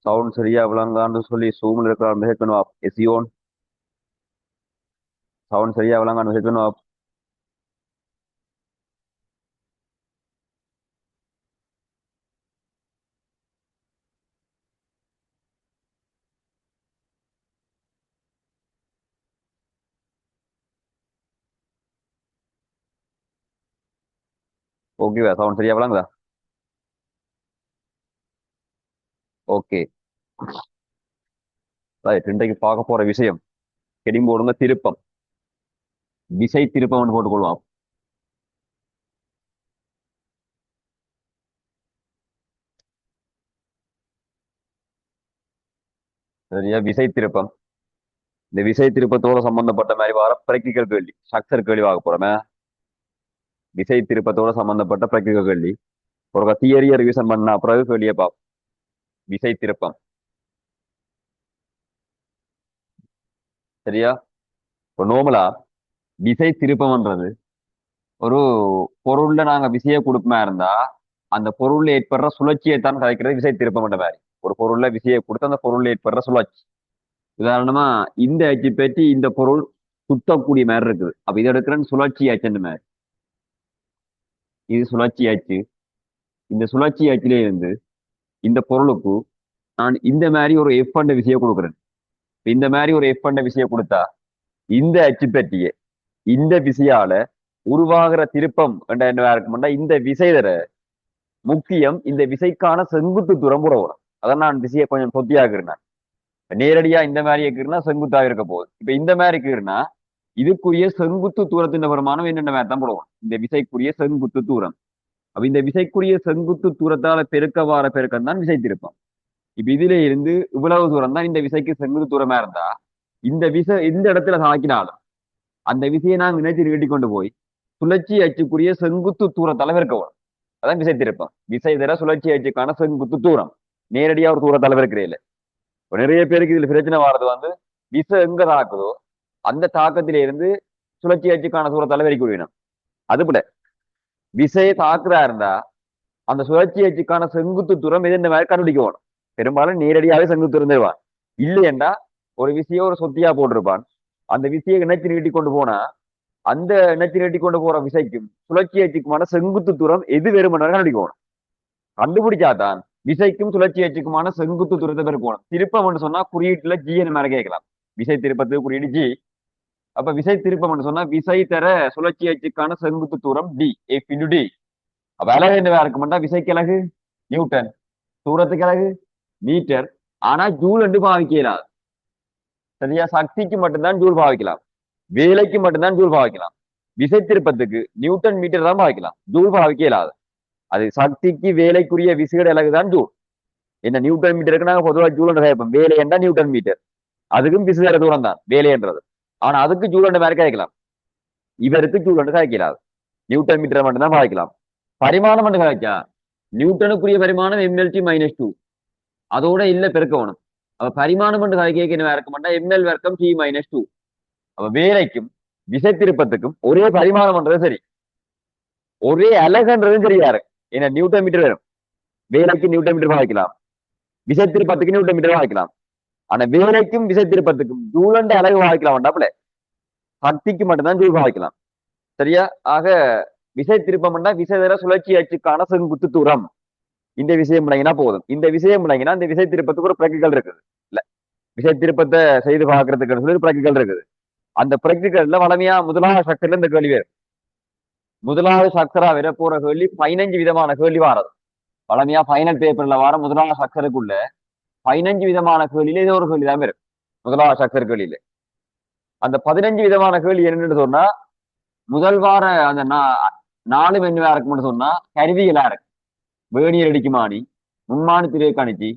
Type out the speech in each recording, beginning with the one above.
Sound சரியா விளங்கான்னு சொல்லி சூமில் இருக்கிற மெசேஜ் எசியோன் சவுண்ட் சரியா விளங்கான்னு மெசேஜ் ஓகேவா? சவுண்ட் சரியா விளங்குதா? Okay, right. இன்றைக்கு பார்க்க போற விஷயம் ஹெடிங் போடுங்க, திருப்பம். விசை திருப்பம் போட்டுக்கொள்வோம். சரியா? விசை திருப்பம். இந்த விசை திருப்பத்தோட சம்பந்தப்பட்ட மாதிரி வர பிராக்டிக்கல் கேள்வி, ஸ்ட்ரக்சர் கேள்வி பார்க்க போறோமே. விசை திருப்பத்தோட சம்பந்தப்பட்ட பிராக்டிக்கல் கேள்வி. ஒரு தியரியை ரிவிஷன் பண்ண பிறகு கேள்வியை பார்ப்போம். விசை திருப்பம். சரியா? இப்போ நோமலா விசை திருப்பம்ன்றது ஒரு பொருள்ல நாங்க விசையை கொடுப்பமா இருந்தா அந்த பொருள்ல ஏற்படுற சுழற்சியை தான் கதைக்கிறது விசை திருப்பம் என்ற மாதிரி. ஒரு பொருள்ல விசையை கொடுத்து அந்த பொருள்ல ஏற்படுற சுழற்சி. உதாரணமா இந்த அச்சு பற்றி இந்த பொருள் சுத்தக்கூடிய மாதிரி இருக்குது. அப்ப இதை எடுக்கிறேன்னு சுழற்சி அச்சுன்ற மாதிரி. இது சுழற்சி அச்சு. இந்த சுழற்சி அச்சிலே இருந்து இந்த பொருளுக்கு நான் இந்த மாதிரி ஒரு எஃப் என்ற விசையை கொடுக்குறேன். இந்த மாதிரி ஒரு எஃப் என்ற விசையை கொடுத்தா இந்த அச்சு பற்றிய இந்த விசையால உருவாகிற திருப்பம் என்ற என்ன இருக்கும்னா இந்த விசை தர முக்கியம் இந்த விசைக்கான செங்குத்து தூரம் உறவணும். அதான் நான் விசையை கொஞ்சம் சொத்தியாக்குறேன். நேரடியா இந்த மாதிரி இருக்குன்னா செங்குத்தாக இருக்க போகுது. இப்ப இந்த மாதிரி இருக்குன்னா இதுக்குரிய செங்குத்து தூரத்தின் வருமானம் என்னென்ன மாதிரி தான் போடுவோம். இந்த விசைக்குரிய செங்குத்து தூரம். அப்ப இந்த விசைக்குரிய செங்குத்து தூரத்தால பெருக்க வார பெருக்கம் தான் விசை திருப்பம். இப்ப இதுல இருந்து இவ்வளவு தூரம் தான் இந்த விசைக்கு செங்குத்து தூரமா இருந்தா இந்த விசை இந்த இடத்துல சாக்கினாலும் அந்த விசையை நாங்க நினைச்சு நீட்டி கொண்டு போய் சுழற்சி அச்சுக்குரிய செங்குத்து தூரத்தால பெருக்கணும். அதான் விசை திருப்பம். விசை தர சுழற்சி அச்சுக்கான செங்குத்து தூரம். நேரடியா ஒரு தூரத்தால பெருக்கிறே இல்லை. நிறைய பேருக்கு இதுல பிரச்சனை வர்றது விசை எங்க தாக்குதோ அந்த தாக்கத்தில இருந்து சுழற்சி அச்சுக்கான தூரத்தால வெறிக்க விடணும். அதுபோல விசையை தாக்குறா இருந்தா அந்த சுழற்சி அச்சுக்கான செங்குத்து தூரம் எது இந்த மாதிரி கண்டுபிடிக்கணும். பெரும்பாலும் நேரடியாவே செங்குத்து தூரம் தருவான். இல்லையண்டா ஒரு விசையை ஒரு சொத்தியா போட்டிருப்பான். அந்த விசையை இணைச்சு நீட்டி கொண்டு போனா அந்த இணைச்சு நீட்டி கொண்டு போற விசைக்கும் சுழற்சி அச்சுக்குமான செங்குத்து தூரம் எது வேறுமன்ற கண்டுபிடிக்கணும். கண்டுபிடிச்சாதான் விசைக்கும் சுழற்சி அச்சுக்குமான செங்குத்து தூரத்தை பெருக்கணும். திருப்பம் சொன்னா குறியீட்டுல ஜி என்ன மாதிரி கேட்கலாம். விசை திருப்பத்துக்கு குறியீடு ஜி. அப்ப விசை திருப்பம் சொன்னா விசை தர சுழற்சி அச்சுக்கான செங்குத்து தூரம் டி, எஃப் இன்டு டி. அப்ப அழகு என்னவா இருக்கும்னா விசைக்கு அழகு நியூட்டன், தூரத்துக்கு அழகு மீட்டர். ஆனா ஜூல் என்று பாவிக்கலாம். சரியா? சக்திக்கு மட்டும்தான் ஜூல் பாவிக்கலாம், வேலைக்கு மட்டும்தான் ஜூல் பாவிக்கலாம். விசை திருப்பத்துக்கு நியூட்டன் மீட்டர் தான் பாவிக்கலாம், ஜூல் பாவிக்க இயலாது. அது சக்திக்கு வேலைக்குரிய விசையோட அழகுதான் ஜூல். என்ன நியூட்டன் மீட்டருக்கு நாங்க பொதுவாக ஜூல் என்று கேட்போம். வேலை என்றா நியூட்டன் மீட்டர். அதுக்கும் விசை தூரம் தான் வேலை என்றது. ஆனா அதுக்கு ஜூல் என்ற மாதிரி கேட்கலாம். இவருக்கு ஜூல் என்று கேட்கலாது. நியூட்டன் மீட்டர் மட்டும்தான் பாவிக்கலாம். பரிமாணம் என்று கிடைச்சா நியூட்டனுக்குரிய பரிமாணம் எம்எல்டி -2. அதோட இல்ல பெருக்கணும். அப்ப பரிமாணம் என்று கேட்க என்ன இருக்க மாட்டா எம்எல் வர்க்கம் T-2. அப்ப வேலைக்கும் விசை திருப்பத்துக்கும் ஒரே பரிமாணம்ன்றது சரி, ஒரே அலகுன்றதும் சரியா இருக்கு. ஏன்னா நியூட்டன் மீட்டர் வரும். வேலைக்கு நியூட்டன் மீட்டர் பாவிக்கலாம், விசை திருப்பத்துக்கு நியூட்டன் மீட்டர் பாவிக்கலாம். ஆனா வேலைக்கும் விசை திருப்பத்துக்கும் ஜூலண்ட அலகு பாவிக்கலாம் வேண்டாப்ல. சக்திக்கு மட்டும்தான் ஜூல் பாவிக்கலாம். சரியா? ஆக விசை திருப்பம்னா விசை தர சுழற்சி அச்சுக்கான செங்குத்து தூரம். இந்த விஷயம் முடங்கினா போதும். இந்த விஷயம் முடங்கினா இந்த விசை திருப்பத்துக்கு ஒரு பிராக்டிக்கல் இருக்குது. இல்ல, விசை திருப்பத்தை செய்து பார்க்கறதுக்கு சொல்லி ஒரு பிராக்டிக்கல் இருக்குது. அந்த பிராக்டிக்கல்ல வளமையா முதலாவது ஸ்ட்ரக்சர்ல இந்த கேள்வி வேறு. முதலாவது ஸ்ட்ரக்சரா வர போற கேள்வி 15 விதமான கேள்வி வாரது. வளமையா ஃபைனல் பேப்பர்ல வர முதலாவது ஸ்ட்ரக்சருக்குள்ள 15 விதமான கேள்வியில ஏதோ ஒரு கேள்வி தான் வரும். முதலாவது ஸ்ட்ரக்சர் கேள்வியில அந்த 15 விதமான கேள்வி என்னன்னு சொன்னா முதல் வார அந்த 4 என்னவா இருக்கும்னு சொன்னா கருவிகளா இருக்கு. வேணியர் அடிக்குமானி, முன்மானி திரை கணிச்சி,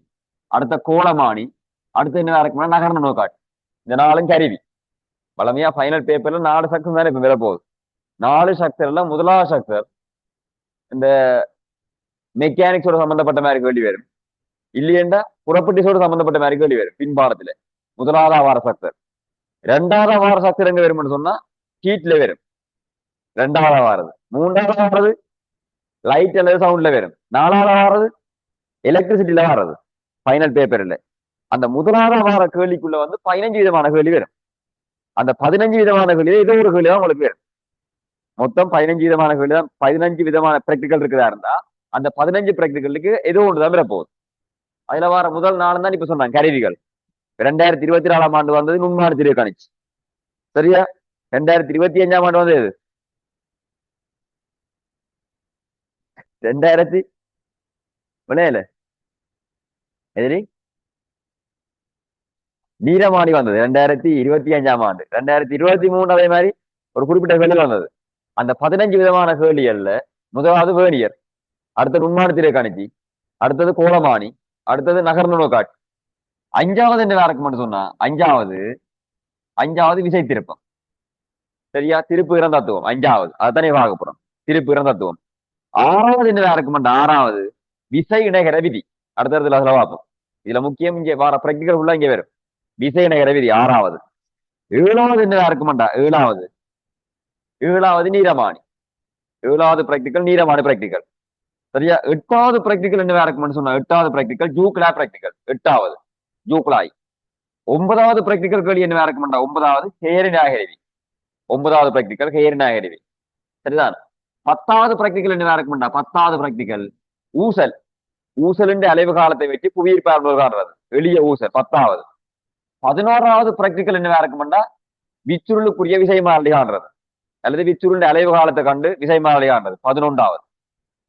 அடுத்த கோலமானி, அடுத்து என்ன இருக்கும்னா நகர்ன நோக்காட்டு. இந்த 4 கருவி. வளமையா ஃபைனல் பேப்பர்ல 4 ஸ்ட்ரக்சர் தானே இப்ப வர போகுது. 4 ஸ்ட்ரக்சர்ல முதலாவது ஸ்ட்ரக்சர் இந்த மெக்கானிக்ஸோட சம்பந்தப்பட்ட மாதிரி கேள்வி வரும். இல்லையண்டா புறப்பட்டிஸோட சம்பந்தப்பட்ட மாதிரி கேள்வி வரும் பின்பாடத்துல. முதலாவது வார ஸ்ட்ரக்சர். 2வது வார ஸ்ட்ரக்சர் எங்க வரும்னு சொன்னா ஹீட்ல வரும். 2வது வாரது. 3வது வாரது லைட் அல்லது சவுண்ட்ல வரும். 4வது வாரது எலக்ட்ரிசிட்டியில வாரது. ஃபைனல் பேப்பர் இல்லை. அந்த முதலாவது வார கேள்விக்குள்ள வந்து 15 விதமான கேள்வி வரும். அந்த 15 விதமான கேள்வி ஏதோ ஒரு கேள்வி தான் உங்களுக்கு வரும். மொத்தம் 15 விதமான கேள்வி தான், 15 விதமான பிராக்டிக்கல் இருக்குதா இருந்தா அந்த 15 பிராக்டிக்கலுக்கு ஏதோ ஒன்று தான் வரப்போகுது. அதுல வார முதல் நாள் தான் இப்ப சொன்னாங்க கருவிகள். 2024ஆம் ஆண்டு வந்தது நுண்மாறு திரு கணிச்சு. சரியா? 2025ஆம் ஆண்டு வந்து 2000 விளையல எதிரி நீரமாணி வந்தது 2025ஆம் ஆண்டு. 2023 அதே மாதிரி ஒரு குறிப்பிட்ட கேள்வி வந்தது. அந்த 15 விதமான கேள்விகள்ல முதலாவது வேணியர், அடுத்தது நுண்மானத்திலே கணிச்சி, அடுத்தது கோலமானி, அடுத்தது நகர்நுண காட்சி. அஞ்சாவது என்ன வேறக்குமென்னு சொன்னா அஞ்சாவது விசை திருப்பம். சரியா? திருப்பு இறந்தத்துவம் அஞ்சாவது, அதுதானே பார்க்க போறோம். திருப்பு இறந்தத்துவம். ஆறாவது என்ன வேறக்குமெண்ட் ஆறாவது விசை இணைகர விதி. அடுத்ததுல அதுல பார்ப்போம். இதுல முக்கியம் இங்க வார பிராக்டிகல் உள்ள இங்க வரும் விசை இணைகர விதி ஆறாவது. ஏழாவது என்ன இருக்குமாண்டா ஏழாவது நீரமானி. ஏழாவது பிராக்டிக்கல் நீரமானி பிராக்டிக்கல். சரியா? எட்டாவது பிராக்டிக்கல் என்ன இருக்கும்னு சொன்னா எட்டாவது பிராக்டிக்கல் ஜூக்லா பிராக்டிக்கல். எட்டாவது ஜூக்லாய். ஒன்பதாவது பிராக்டிக்கல் கேள்வி என்ன இருக்குமாண்டா ஒன்பதாவது ஹேரி நாகரிவி. ஒன்பதாவது பிராக்டிக்கல் ஹேரி நாகரிவி. சரிதான்? பத்தாவது பிராக்டிக்கல் என்ன இருக்குமாண்டா பத்தாவது பிராக்டிக்கல் ஊசல். ஊசலின் அலைவு காலத்தை வச்சு புவியீர்ப்பு காண்றது எளிய ஊசல் பத்தாவது. 11வது பிராக்டிக்கல் என்ன இருக்குமாண்டா விச்சுருளுக்குரிய விசை மாறலி காண்றது அல்லது விச்சுருளின் அலைவு காலத்தை கண்டு விசை மாறலி காண்றது 11வது.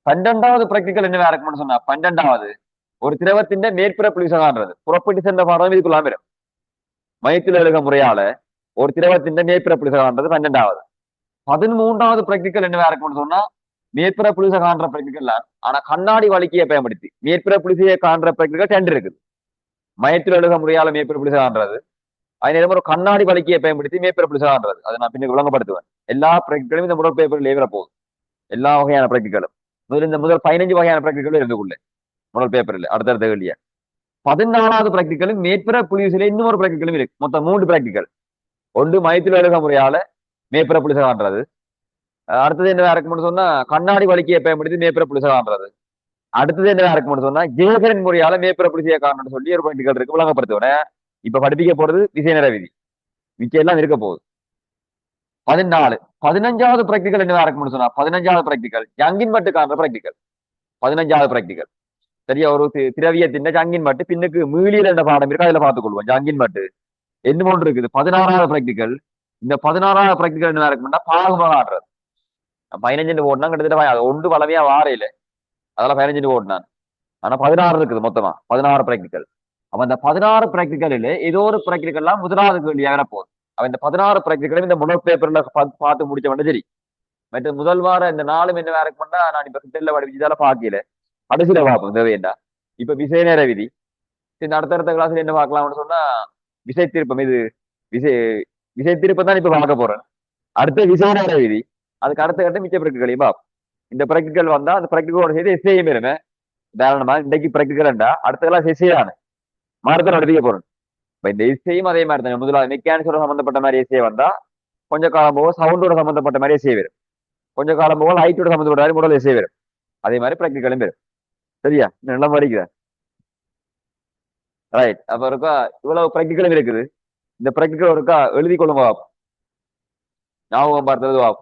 12வது பிராக்டிக்கல் என்ன இருக்கும்னு சொன்னா 12வது ஒரு திரவத்தின் மேற்பரப்பு விசை காண்றது. புறப்பட்டு சென்ற பாடம் இதுக்குள்ளாம வரும். மையத்தில் எழுக முறையால ஒரு திரவத்தின் மேற்பரப்பு விசை காண்றது 12வது. 13வது பிராக்டிக்கல் என்ன இருக்கும்னு சொன்னா மேற்பரப்பு விசை காண்ற பிராக்டிக்கல். ஆனா கண்ணாடி வலிக்கையை பயன்படுத்தி மேற்பரப்பு விசையை காண்ற பிராக்டிக்கல் 2 இருக்குது. மயத்தில் எழுக முறையால மேற்பரப்பு விசை காண்றது, அதே நேரம் ஒரு கண்ணாடி வலிக்கையை பயன்படுத்தி மேற்பரப்பு விசை காண்றது. அதை நான் பின்னுக்கு விளங்கப்படுத்துவேன். எல்லா பிராக்டிக்கலும் இந்த முதல் பேப்பரில் ஏவர போகுது. எல்லா வகையான பிராக்டிக்கலும் முதல் 15 வகையான பிராக்டிக்கலும் இருந்துக்குள்ள முதல் பேப்பரில் அடுத்தடுத்த கேள்விய. 14வது பிராக்டிக்கலும் மேற்பரப்பு விசையில இன்னொரு பிராக்டிக்கலும் இருக்கு. மொத்தம் 3 பிராக்டிக்கல். ஒன்று மயத்தில் எழுக முறையால மேற்பரப்பு விசை காண்றது. அடுத்தது என்ன இருக்கும்னு சொன்னா கண்ணாடி வலிக்கையை பயன்படுத்தி மேற்பரப்பு விசை காண்றது. அடுத்தது என்ன இருக்கும்னு சொன்னா ஜேகரின் முறையால மேற்பரப்பு விசையை காணணும்னு சொல்லி ஒரு பிராக்டிக்கல் இருக்கு, விளங்கப்படுத்துவேன். இப்ப படிப்பிக்க போறது விசை நிற விதி. மிச்சம் எல்லாம் இருக்க போகுது. 14 15வது பிராக்டிக்கல் என்ன இருக்கும்னு சொன்னா 15வது பிராக்டிக்கல் ஜங்கின் மட்டு காண்ற பிராக்டிக்கல். 15வது பிராக்டிக்கல். சரியா? ஒரு திரவியத்தின் ஜங்கின் மட்டு பின்னுக்கு மீளியல் என்ற பாடம் இருக்கு, அதுல பார்த்துக் கொள்வோம். ஜங்கின் மட்டு என்ன ஒன்று இருக்குது. 16வது பிராக்டிக்கல். இந்த 16வது பிராக்டிக்கல் என்ன இருக்கும்னா பாகுமாக ஆடுறது. 15 ஓட்டினா கிட்டத்தட்ட ஒன்று பலவையா வாரையில அதெல்லாம் 15 ஓட்டினான். ஆனா 16 இருக்குது மொத்தமா 16 பிராக்டிக்கல். அவன் இந்த 16 பிராக்டிக்கலில் ஏதோ ஒரு பிராக்டிக்கல்லாம் முதலாவது கேள்வியாக போகுது. அவன் இந்த 16 பிராக்டிக்கலும் இந்த முதல் பேப்பர்ல பார்த்து முடிச்ச வேண்டாம். சரி, மற்ற முதல் வாரம் இந்த நாளும் என்ன வேற பண்ணா நான் இப்ப கிட்டல படிச்சதால பாக்கல, கடைசியில பார்ப்போம் தேவையா. இப்ப விசை நேர விதி. இந்த அடுத்தடுத்த கிளாஸ்ல என்ன பார்க்கலாம்னு சொன்னா விசை திருப்பம். இது விசை விசை திருப்பம் தான் இப்ப பார்க்க போறேன். அடுத்த விசை நேர விதி. அதுக்கு அடுத்த கட்ட மிச்ச பிராக்டிக்கலையும் பார்ப்போம். இந்த பிராக்டிக்கல் வந்தா அந்த பிராக்டிக்கலோட செய்து எஸ்ஏயும் இருமே. உதாரணமா இன்றைக்கு பிராக்டிக்கல்ண்டா அடுத்த கிளாஸ் எஸ்ஏ மார்க்கர் நடத்திக்க போறேன். இப்ப இந்த எஸ்ஏயும் அதே மாதிரி தான். முதலாவது மெக்கானிக்ஸோட சம்பந்தப்பட்ட மாதிரி எஸ்ஏ வந்தா கொஞ்ச காலம் போக சவுண்டோட சம்பந்தப்பட்ட மாதிரி எஸ்ஏ வரும். கொஞ்ச காலம் போக ஹைட்டோட சம்பந்தப்பட்ட மாதிரி முதல் எஸ்ஏ வரும். அதே மாதிரி பிராக்டிக்கலும் வரும். சரியா? நல்லா படிக்கிறேன். ரைட். அப்ப இருக்கா இவ்வளவு பிராக்டிக்கலும் இருக்குது. இந்த பிராக்டிக்கல் இருக்கா எழுதி கொள்ளுங்க. ஞாபகம் பார்த்தது வா.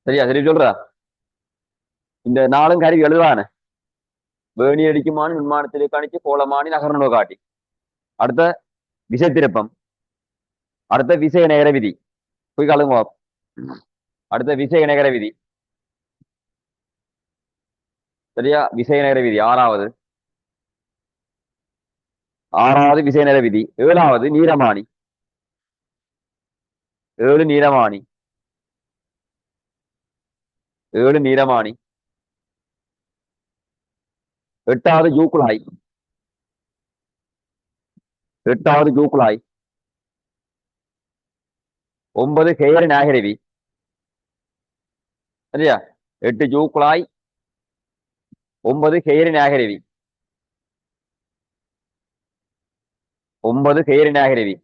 சரியா? சரி சொல்றா. இந்த நாளும் கருவி எழுதுவானே வேணி அடிக்குமானு விண்மானத்திலே கணிச்சு கோலமானி நகரனோ காட்டி. அடுத்த விசை திருப்பம். அடுத்த விசை இணைகர விதி. போய் கழுங்க. அடுத்த விசை இணைகர விதி. சரியா? விசைநேர விதி ஆறாவது. ஆறாவது விசைநேர விதி. ஏழாவது நீரமானி. ஏழு நீரமானி. ஏழு நீரமானி. எட்டாவது ஜூக்குழாய். எட்டாவது ஜூக்குழாய். ஒன்பது ஹெயர் நாகரவி. சரியா? எட்டு ஜூக்குழாய். ஒன்பது ஹெயர் நாகரவி. ஒன்பது ஹெயர் நாகரவி.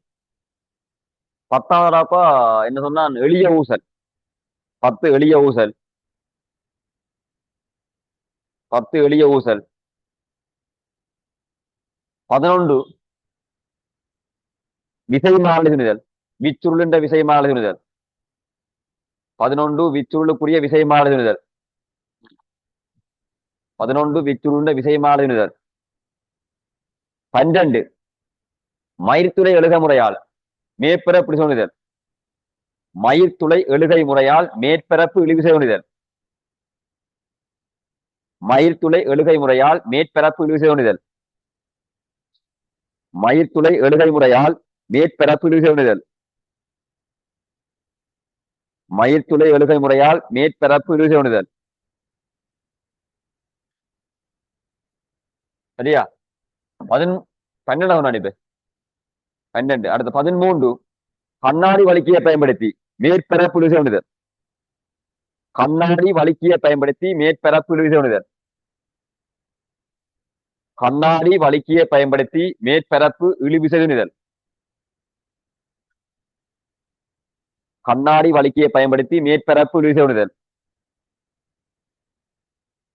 பத்தாவதாப்பா என்ன சொன்னான்? எளிய ஊசல். பத்து எளிய ஊசல். பத்து எளிய ஊசல். 11 விசை மாறலை துணிதல். விச்சுருளின்ற விசை மாறலை துணிதல். 11 விச்சுருளுக்குரிய விசை மாறலை துணிதல். 11 விச்சுருண்ட விசை மாறலை துணிதல். 12 மயிர்த்துளை எழுக முறையால் மேற்பரப்பு இழிசோனிதல். மயிர்த்துளை எழுகை முறையால் மேற்பரப்பு இழிவிசை ஒணிதல். மயிர்த்துளை எழுகை முறையால் மேற்பரப்பு இழிவிசை ஒணிதல். மயிர்த்துளை எழுகை முறையால் மேற்பரப்பு இழிவிசை ஒணிதல். மயிர்த்துளை எழுகை முறையால் மேற்பரப்பு இழிவிசை ஒணிதல். சரியா? 12 அனுப்பு. 12. அடுத்த 13 கண்ணாடி வலிக்கையை பயன்படுத்தி மேற்பரப்பு இழிவிசை ஒணிதல். கண்ணாடி வலிக்கையை பயன்படுத்தி மேற்பரப்பு இழிவிசை ஒணிதல். கண்ணாடி வலிக்கையை பயன்படுத்தி மேற்பரப்பு இழிவிசை ஒணிதல். கண்ணாடி வலிக்கையை பயன்படுத்தி மேற்பரப்பு இழிவிசை ஒணிதல்.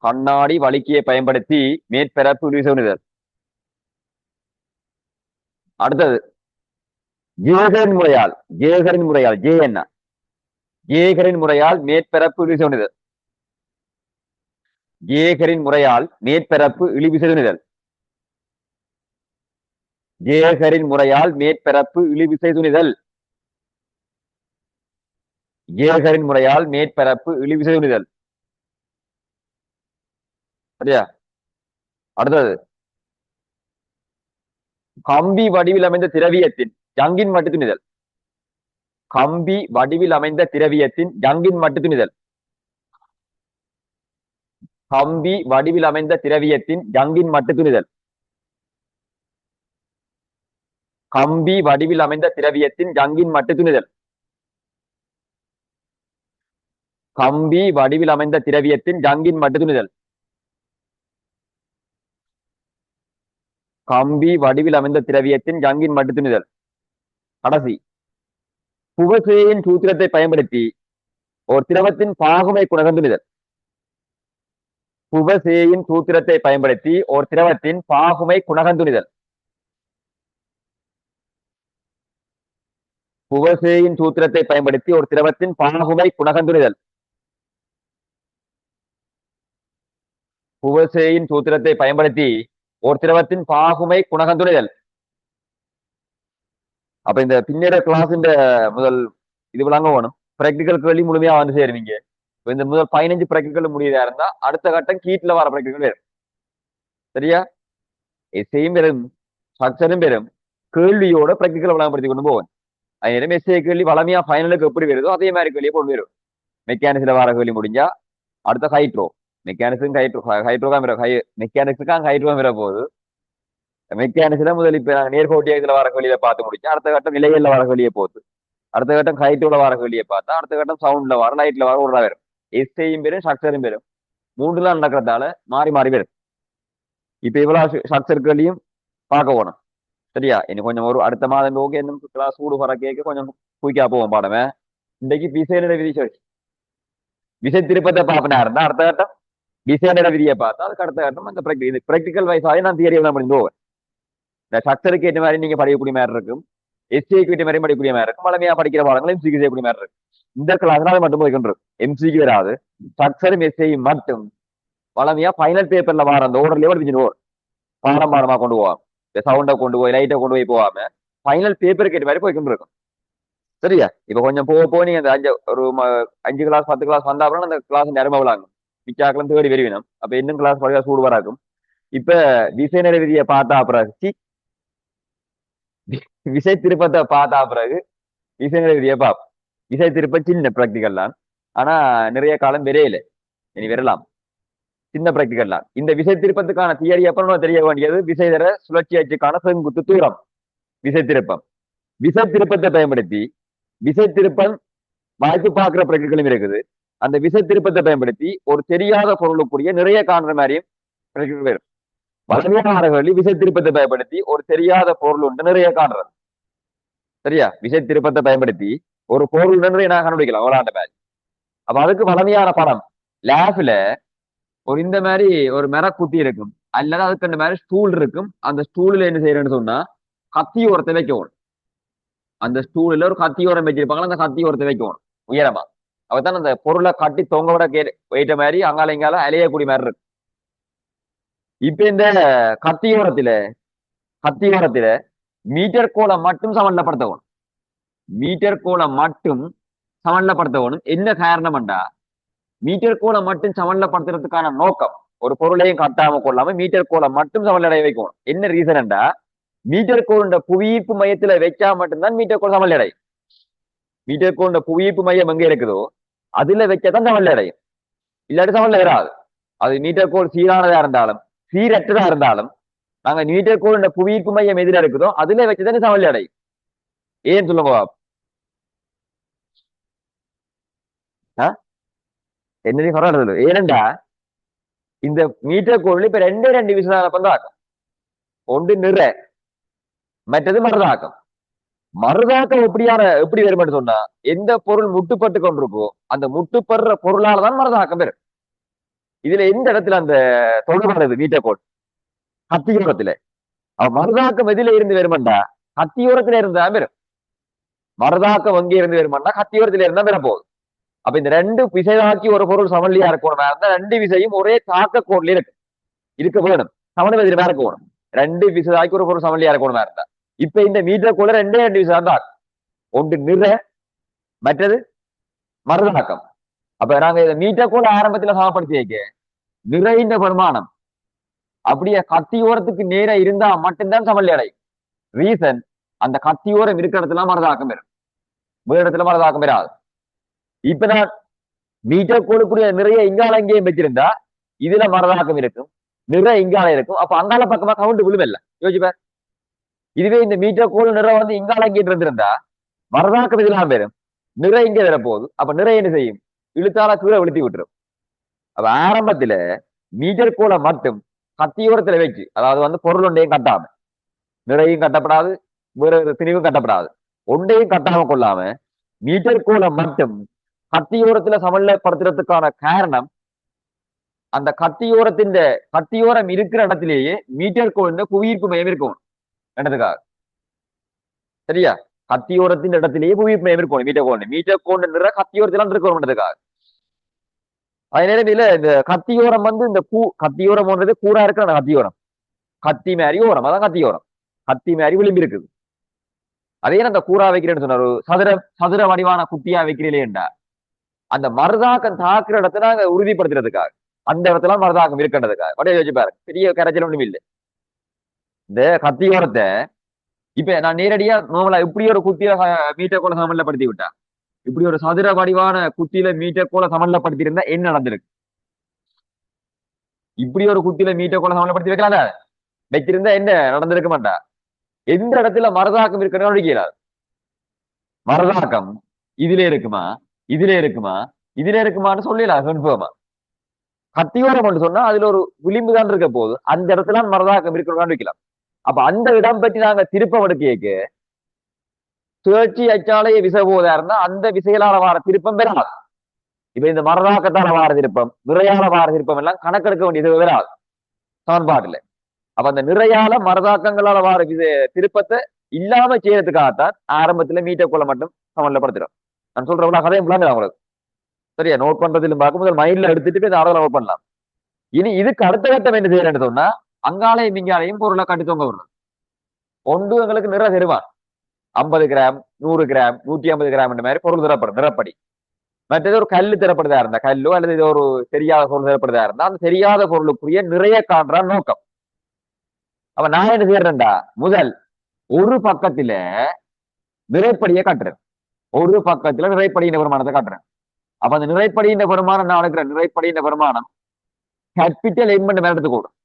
கண்ணாடி வலிக்கையை பயன்படுத்தி மேற்பரப்பு இழிவிசை ஒணிதல். அடுத்தது ஜேகரின் முறையால். ஜேகரின் முறையால் ஜே என்ன? ஜேகரின் முறையால் மேற்பரப்பு இழிவிசை ஒணிதல். ஜேகரின் முறையால் மேற்பரப்பு இழிவிசை ஒணிதல். ஜேகரின் முறையால் மேற்பரப்பு இழிவிசை துணிதல். ஜேகரின் முறையால் மேற்பரப்பு இழிவிசை துணிதல். சரியா? அடுத்தது கம்பி வடிவில் அமைந்த திரவியத்தின் ஜங்கின் மட்டு துணிதல். கம்பி வடிவில் அமைந்த திரவியத்தின் ஜங்கின் மட்டு துணிதல். கம்பி வடிவில் அமைந்த திரவியத்தின் ஜங்கின் மட்டு துணிதல். கம்பி வடிவில் அமைந்த திரவியத்தின் ஜங்கின் மட்டு துணிதல். கம்பி வடிவில் அமைந்த திரவியத்தின் ஜங்கின் மட்டு துணிதல். கம்பி வடிவில் அமைந்த திரவியத்தின் ஜங்கின் மட்டு துணிதல். கடைசி புவசேயின் சூத்திரத்தை பயன்படுத்தி ஒரு திரவத்தின் பாகுமை குணகம் துணிதல். புவசேயின் சூத்திரத்தை பயன்படுத்தி ஒரு திரவத்தின் பாகுமை குணகம் துணிதல். புவசேயின் சூத்திரத்தை பயன்படுத்தி ஒரு திரவத்தின் பாகுமை குணகம் துணிதல். புவசேயின் சூத்திரத்தை பயன்படுத்தி ஒரு திரவத்தின் பாகுமை குணகம் துணிதல். அப்ப இந்த பின்னேற கிளாஸ் முதல் இது விளங்க வேணும். பிராக்டிக்கல் கேள்வி முழுமையா வந்து சேருவீங்க. இந்த முதல் 15 பிராக்டிக்கல் முடியதா இருந்தா அடுத்த கட்டம் கீட்ல வர பிராக்டிக்கல் வரும். சரியா? எஸ்ஐயும் பெறும், ஸ்ட்ரக்சரும் பெறும், கேள்வியோட பிராக்டிக்கல் விளங்கப்படுத்தி கொண்டு போவேன். அது எஸ்ஐ கேள்வி வளமையா ஃபைனலுக்கு எப்படி வருதோ அதே மாதிரி கேள்வியை கொண்டு வரும். மெக்கானிக்ஸ்ல வர கேள்வி முடிஞ்சா அடுத்த ஹைட்ரோ. மெக்கானிக்ஸும் மெக்கானிக்ஸுக்கு ஹைட்ரோ வர போகுது. மெக்கானிக்ஸ்ல முதல் இப்ப நாங்க நேர்கோட்டியத்துல வர கேள்வியை பார்த்து முடிச்சா அடுத்த கட்டம் நிலைகள்ல வர கேள்வியை போகுது. அடுத்த கட்டம் ஹைட்டோட வர கேள்வியை பார்த்தா அடுத்த கட்டம் சவுண்ட்ல வர லைட்ல வர ஒரு வரும். எஸ்ஐயும் பெரும், ஸ்ட்ரக்சரும் பெரும். மூன்றுலாம் நடக்கிறதால மாறி மாறி வரும். இப்ப இவ்வளவு ஸ்ட்ரக்சர் கேள்வியும் பார்க்க போனோம். சரியா? இன்னும் கொஞ்சம் ஒரு அடுத்த மாதம் ஓகே இன்னும் கிளாஸ் சூடு வர கேட்க கொஞ்சம் குயிக்கா போவோம் பாடமே. இன்றைக்கு விசைநிலை விதி சொல்லி விசை திருப்பத்தை பார்ப்பனா இருந்தா அடுத்த கட்டம் விசைநிலை விதியை பார்த்தா அதுக்கு அடுத்த கட்டம் அந்த பிராக்டிக்கல் வைஸாவே நான் தியரி எல்லாம் முடிந்து போவேன். இந்த ஸ்ட்ரக்சருக்கு ஏற்ற மாதிரி நீங்க படிக்கக்கூடிய மாதிரி இருக்கும், எஸ்சிக்கு ஏற்ற மாதிரி படிக்கக்கூடிய மாதிரி இருக்கும், வளமையா படிக்கிற பாடங்கள் எம்சிக்கு செய்யக்கூடிய மாதிரி இருக்கும். இந்த கிளாஸ்ல அது மட்டும் போய்கின்றது. எம்சிக்கு வராது, ஸ்ட்ரக்சரும் எஸ்சியும் மட்டும் வளமையா ஃபைனல் பேப்பர்ல வர அந்த ஓர்டர்லயே படிச்சுட்டு பாடம் பாடமா கொண்டு போவாங்க. சவுண்டை கொண்டு போய் லைட்டை கொண்டு போய் போகாம ஃபைனல் பேப்பருக்கு ஏற்ற மாதிரி போய்கிட்டு இருக்கும். சரியா? இப்ப கொஞ்சம் போக நீங்க அந்த 5 கிளாஸ் 10 கிளாஸ் வந்தா அப்புறம் அந்த கிளாஸ் நேரமா விளாங்க. மிச்சாக்களும் தேடி வருவினம். அப்ப இன்னும் கிளாஸ் படிக்க சூடு வராக்கும். இப்ப விசைநிலை விதியை பார்த்தா பிறகு விசை திருப்பத்தை பார்த்தா பிறகு விசைநிலை விதியை பார்ப்போம். விசை திருப்பம் சின்ன பிராக்டிகல் தான். ஆனா நிறைய காலம் விரையில இனி வரலாம். சின்ன பிராக்டிகல் தான். இந்த விசை திருப்பத்துக்கான தியரி அப்புறம் தெரிய வேண்டியது விசை தர சுழற்சி அச்சுக்கான செங்குத்து தூரம் விசை திருப்பம். விசை திருப்பத்தை பயன்படுத்தி விசை திருப்பம் வாய்ப்பு பார்க்கிற பிராக்டிகளும் இருக்குது. அந்த விசை திருப்பத்தை பயன்படுத்தி ஒரு தெரியாத பொருளுக்குரிய நிறைய காண்ற மாதிரியும் பிராக்டிகல் வரும். வளமையானவர்களில் விசை திருப்பத்தை பயன்படுத்தி ஒரு தெரியாத பொருள் உண்டு நிறைய காண்றது. சரியா? விசை திருப்பத்தை பயன்படுத்தி ஒரு பொருள் நிறைய நான் கண்டுபிடிக்கலாம் விளையாண்ட மாதிரி. அப்ப அதுக்கு வளமையான படம் லேப்ல ஒரு இந்த மாதிரி ஒரு மரக்குத்தி இருக்கும், அல்லது அதுக்கு அந்த மாதிரி ஸ்டூல் இருக்கும். அந்த ஸ்டூல்ல என்ன செய்யறேன்னு சொன்னா கத்தி ஓரத்தை வைக்கணும். அந்த ஸ்டூல்ல ஒரு கத்தி ஓரம் வச்சிருப்பாங்க, அந்த கத்தி ஓரத்தை வைக்கணும் உயரமா. அப்பதான் அந்த பொருளை கட்டி தொங்க விட வைட்ட மாதிரி அங்கால இங்கால அலையக்கூடிய மாதிரி இருக்கும். இப்ப இந்த கத்தியோரத்துல கத்தியோரத்துல மீட்டர் கோலை மட்டும் சமநிலைப்படுத்தணும். மீட்டர் கோலை மட்டும் சமநிலைப்படுத்தணும். என்ன காரணம்டா, மீட்டர் கோலை மட்டும் சமநிலைப்படுத்துறதுக்கான நோக்கம் ஒரு பொருளையும் கட்டாம கொள்ளாம மீட்டர் கோலை மட்டும் சமநிலை வைக்கணும். என்ன ரீசன்டா, மீட்டர் கோளோட புவியீர்ப்பு மையத்துல வச்சா மட்டும்தான் மீட்டர் கோள் சமநிலை. மீட்டர் கோளோட புவியீர்ப்பு மையம் எங்க இருக்குதோ அதுல வச்சாதான் சமநிலை அடையும். இல்லாட்டி சமநிலை வராது. அது மீட்டர் கோள் சீரானதா இருந்தாலும் சீரற்றதா இருந்தாலும் நாங்க மீட்டர் கோளோட புவியீர்ப்பு மையம் எதிர இருக்குதோ அதுல வச்சுதானே சமநிலை அடையும். ஏன்னு சொல்லுங்க. என்னது சொல்றது? ஏனண்டா இந்த மீட்டர் கோள் இப்ப ரெண்டு விசையாக்கம் தான். ஒன்று நிற, மற்றது மருதாக்கம். மருதாக்கம் எப்படி வரும்னு சொன்னா எந்த பொருள் முட்டுப்பட்டு கொண்டிருக்கோ அந்த முட்டுப்படுற பொருளாலதான் மருதாக்கம் வரும். இதுல எந்த இடத்துல அந்த தொடுபடுறது மீட்டர் கோள் கத்தியோரத்துல. மருதாக்கம் எதில இருந்து வருமாண்டா கத்தியோரத்துல இருந்தா வரும். மருதாக்கம் எங்கே இருந்து வருமாண்டா கத்தியோரத்துல இருந்தா வர போகுது. அப்ப இந்த ரெண்டு விசையாக்கி ஒரு பொருள் சமநிலையா இருக்கணும் இருந்தா ரெண்டு விசையும் ஒரே தாக்க கோட்ல இருக்க வேணும். சமநிலை இருக்கணும். ரெண்டு விசையாக்கி ஒரு பொருள் சமநிலையா இருக்கணும் இருந்தா இப்ப இந்த மீட்டர் கோள ரெண்டு விசை தான். ஒன்று நிற, மற்றது மருதாக்கம். அப்ப நாங்க இந்த மீட்டர் கோள ஆரம்பத்துல சமப்படுத்தி வைக்க நிறைந்த பெருமானம் அப்படியே கத்தியோரத்துக்கு நேர இருந்தா மட்டும்தான் சமநிலை அடையும். ரீசன், அந்த கத்தியோரம் இருக்கிற இடத்துல மருதாக்கம் வரும், வேறு இடத்துல மருதாக்கம் வராது. இப்ப நான் மீட்டர் கோளுக்குரிய நிறைய இங்கால எங்கேயும் வச்சிருந்தா இதுல மருதாக்கம் இருக்கும், நிற இங்கால இருக்கும். அப்ப அங்கால பக்கமா கவுண்ட் விழுவில்ல. யோசிப்பார். இதுவே இந்த மீட்டர் கோள் நிற வந்து இங்கால எங்கே இருந்திருந்தா மருதாக்கம் இதெல்லாம் வரும், நிற இங்கே வர போகுது. அப்ப நிற என்ன செய்யும், இழுத்தால கீழே விழுத்தி விட்டுரும். அப்ப ஆரம்பத்துல மீட்டர் கோளை மட்டும் கத்தியோரத்துல வச்சு, அதாவது வந்து பொருள் ஒன்றையும் கட்டாம, நிறையும் கட்டப்படாது, வேற திணிவும் கட்டப்படாது, ஒன்றையும் கட்டாம கொள்ளாம மீட்டர் கோளை மட்டும் கத்தியோரத்துல சமநிலைப்படுத்துறதுக்கான காரணம் அந்த கத்தியோரம் இருக்கிற இடத்திலேயே மீட்டர் கோள் புவியீர்ப்பு மையம் இருக்கும் என்னதுக்காக. சரியா? கத்தியோரத்தின் இடத்திலேயே புவியீர்ப்பு மையம் இருக்கும் மீட்டர் கோள் நிற கத்தியோரத்திலாம் இருக்கணும்ன்றதுக்காக. அதே நேரம் இல்ல இந்த கத்தியோரம் வந்து இந்த கத்தியோரம் போன்றது கூடா இருக்கிற அந்த கத்தியோரம் கத்தி மாதிரி ஓரம், அதான் கத்தியோரம். கத்தி மாதிரி விளிம்பி இருக்குது. அதே அந்த கூறா வைக்கிறேன்னு சொன்ன ஒரு சதுர வடிவான குட்டியா வைக்கிறீங்களேண்டா அந்த மருதாக்கம் தாக்குற இடத்த நாங்க உறுதிப்படுத்துறதுக்காக, அந்த இடத்துல மருதாக்கம் இருக்கின்றதுக்காக. வடைய யோசிச்சு பாருங்க, பெரிய கரைச்சல் ஒண்ணும் இல்லை. இந்த கத்தியோரத்தை இப்ப நான் நேரடியா நோமலா இப்படி ஒரு குத்தியில மீட்டர் கோல சமநிலைப்படுத்தி விட்டா, இப்படி ஒரு சதுர வடிவான குத்தியில மீட்டர் கோல சமநிலைப்படுத்தி இருந்தா என்ன நடந்திருக்கு? இப்படி ஒரு குத்தியில மீட்டர் கோல சமநிலைப்படுத்தி வைக்கலாம், வைத்திருந்தா என்ன நடந்திருக்க மாட்டா. எந்த இடத்துல மருதாக்கம் இருக்குன்னு நடிக்கிறார். மருதாக்கம் இதுல இருக்குமா, இதுல இருக்குமான்னு சொல்லலாம் கன்ஃபார்மா. கத்தியோரம் என்று சொன்னா அதுல ஒரு விளிம்பு தான் இருக்க போது, அந்த இடத்துல மருதாக்கம் இருக்கணும்னு வைக்கலாம். அப்ப அந்த இடம் பற்றி நாங்க திருப்பம் எடுக்க சுழற்சி அச்சாலைய விசை போதா இருந்தா அந்த விசைகளால வார திருப்பம் பெறாது. இப்ப இந்த மருதாக்கத்தால வார திருப்பம், நிறையால வார திருப்பம் எல்லாம் கணக்கெடுக்க வேண்டியது வராது சமன்பாட்டுல. அப்ப அந்த நிறையால மருதாக்கங்களால வார திருப்பத்தை இல்லாம செய்யறதுக்காகத்தான் ஆரம்பத்துல மீட்டர் கோளை மட்டும் சமநிலைப்படுத்துறோம். நான் சொல்றேன் கதையும் பிள்ளைங்க உங்களுக்கு சரியா நோட் பண்றதுல பார்க்க முதல் மைண்ட்ல எடுத்துட்டு இந்த ஆர்டர் நோட் பண்ணலாம். இனி இதுக்கு அடுத்த கட்டம் என்ன செய்யறேன்னு சொன்னா அங்காலையும் இங்காலையும் பொருளை கட்டி தொங்க விடணும். ஒன்று எங்களுக்கு தருவான் 50 கிராம் 100 கிராம் 150 கிராம் மாதிரி பொருள் தரப்படும் நிறப்படி. மற்றது ஒரு கல்லு தரப்படுதா இருந்தா கல்லோ அல்லது இது ஒரு தெரியாத பொருள் தரப்படுதா இருந்தா அந்த தெரியாத பொருளுக்குரிய நிறைய காண்றான் நோக்கம். அப்ப நான் என்ன செய்யறேன்டா, முதல் ஒரு பக்கத்துல நிறைப்படியை காட்டுறேன். ஒரு பக்கத்துல நிறைப்படியின் வருமானத்தை காட்டுறேன். அப்ப அந்த நிறைப்படியின் வருமானம் நான் எடுக்கிறேன். நிறைப்படியின் வருமானம் கேபிட்டல் எம் மேல எடுத்துக்கூடும்.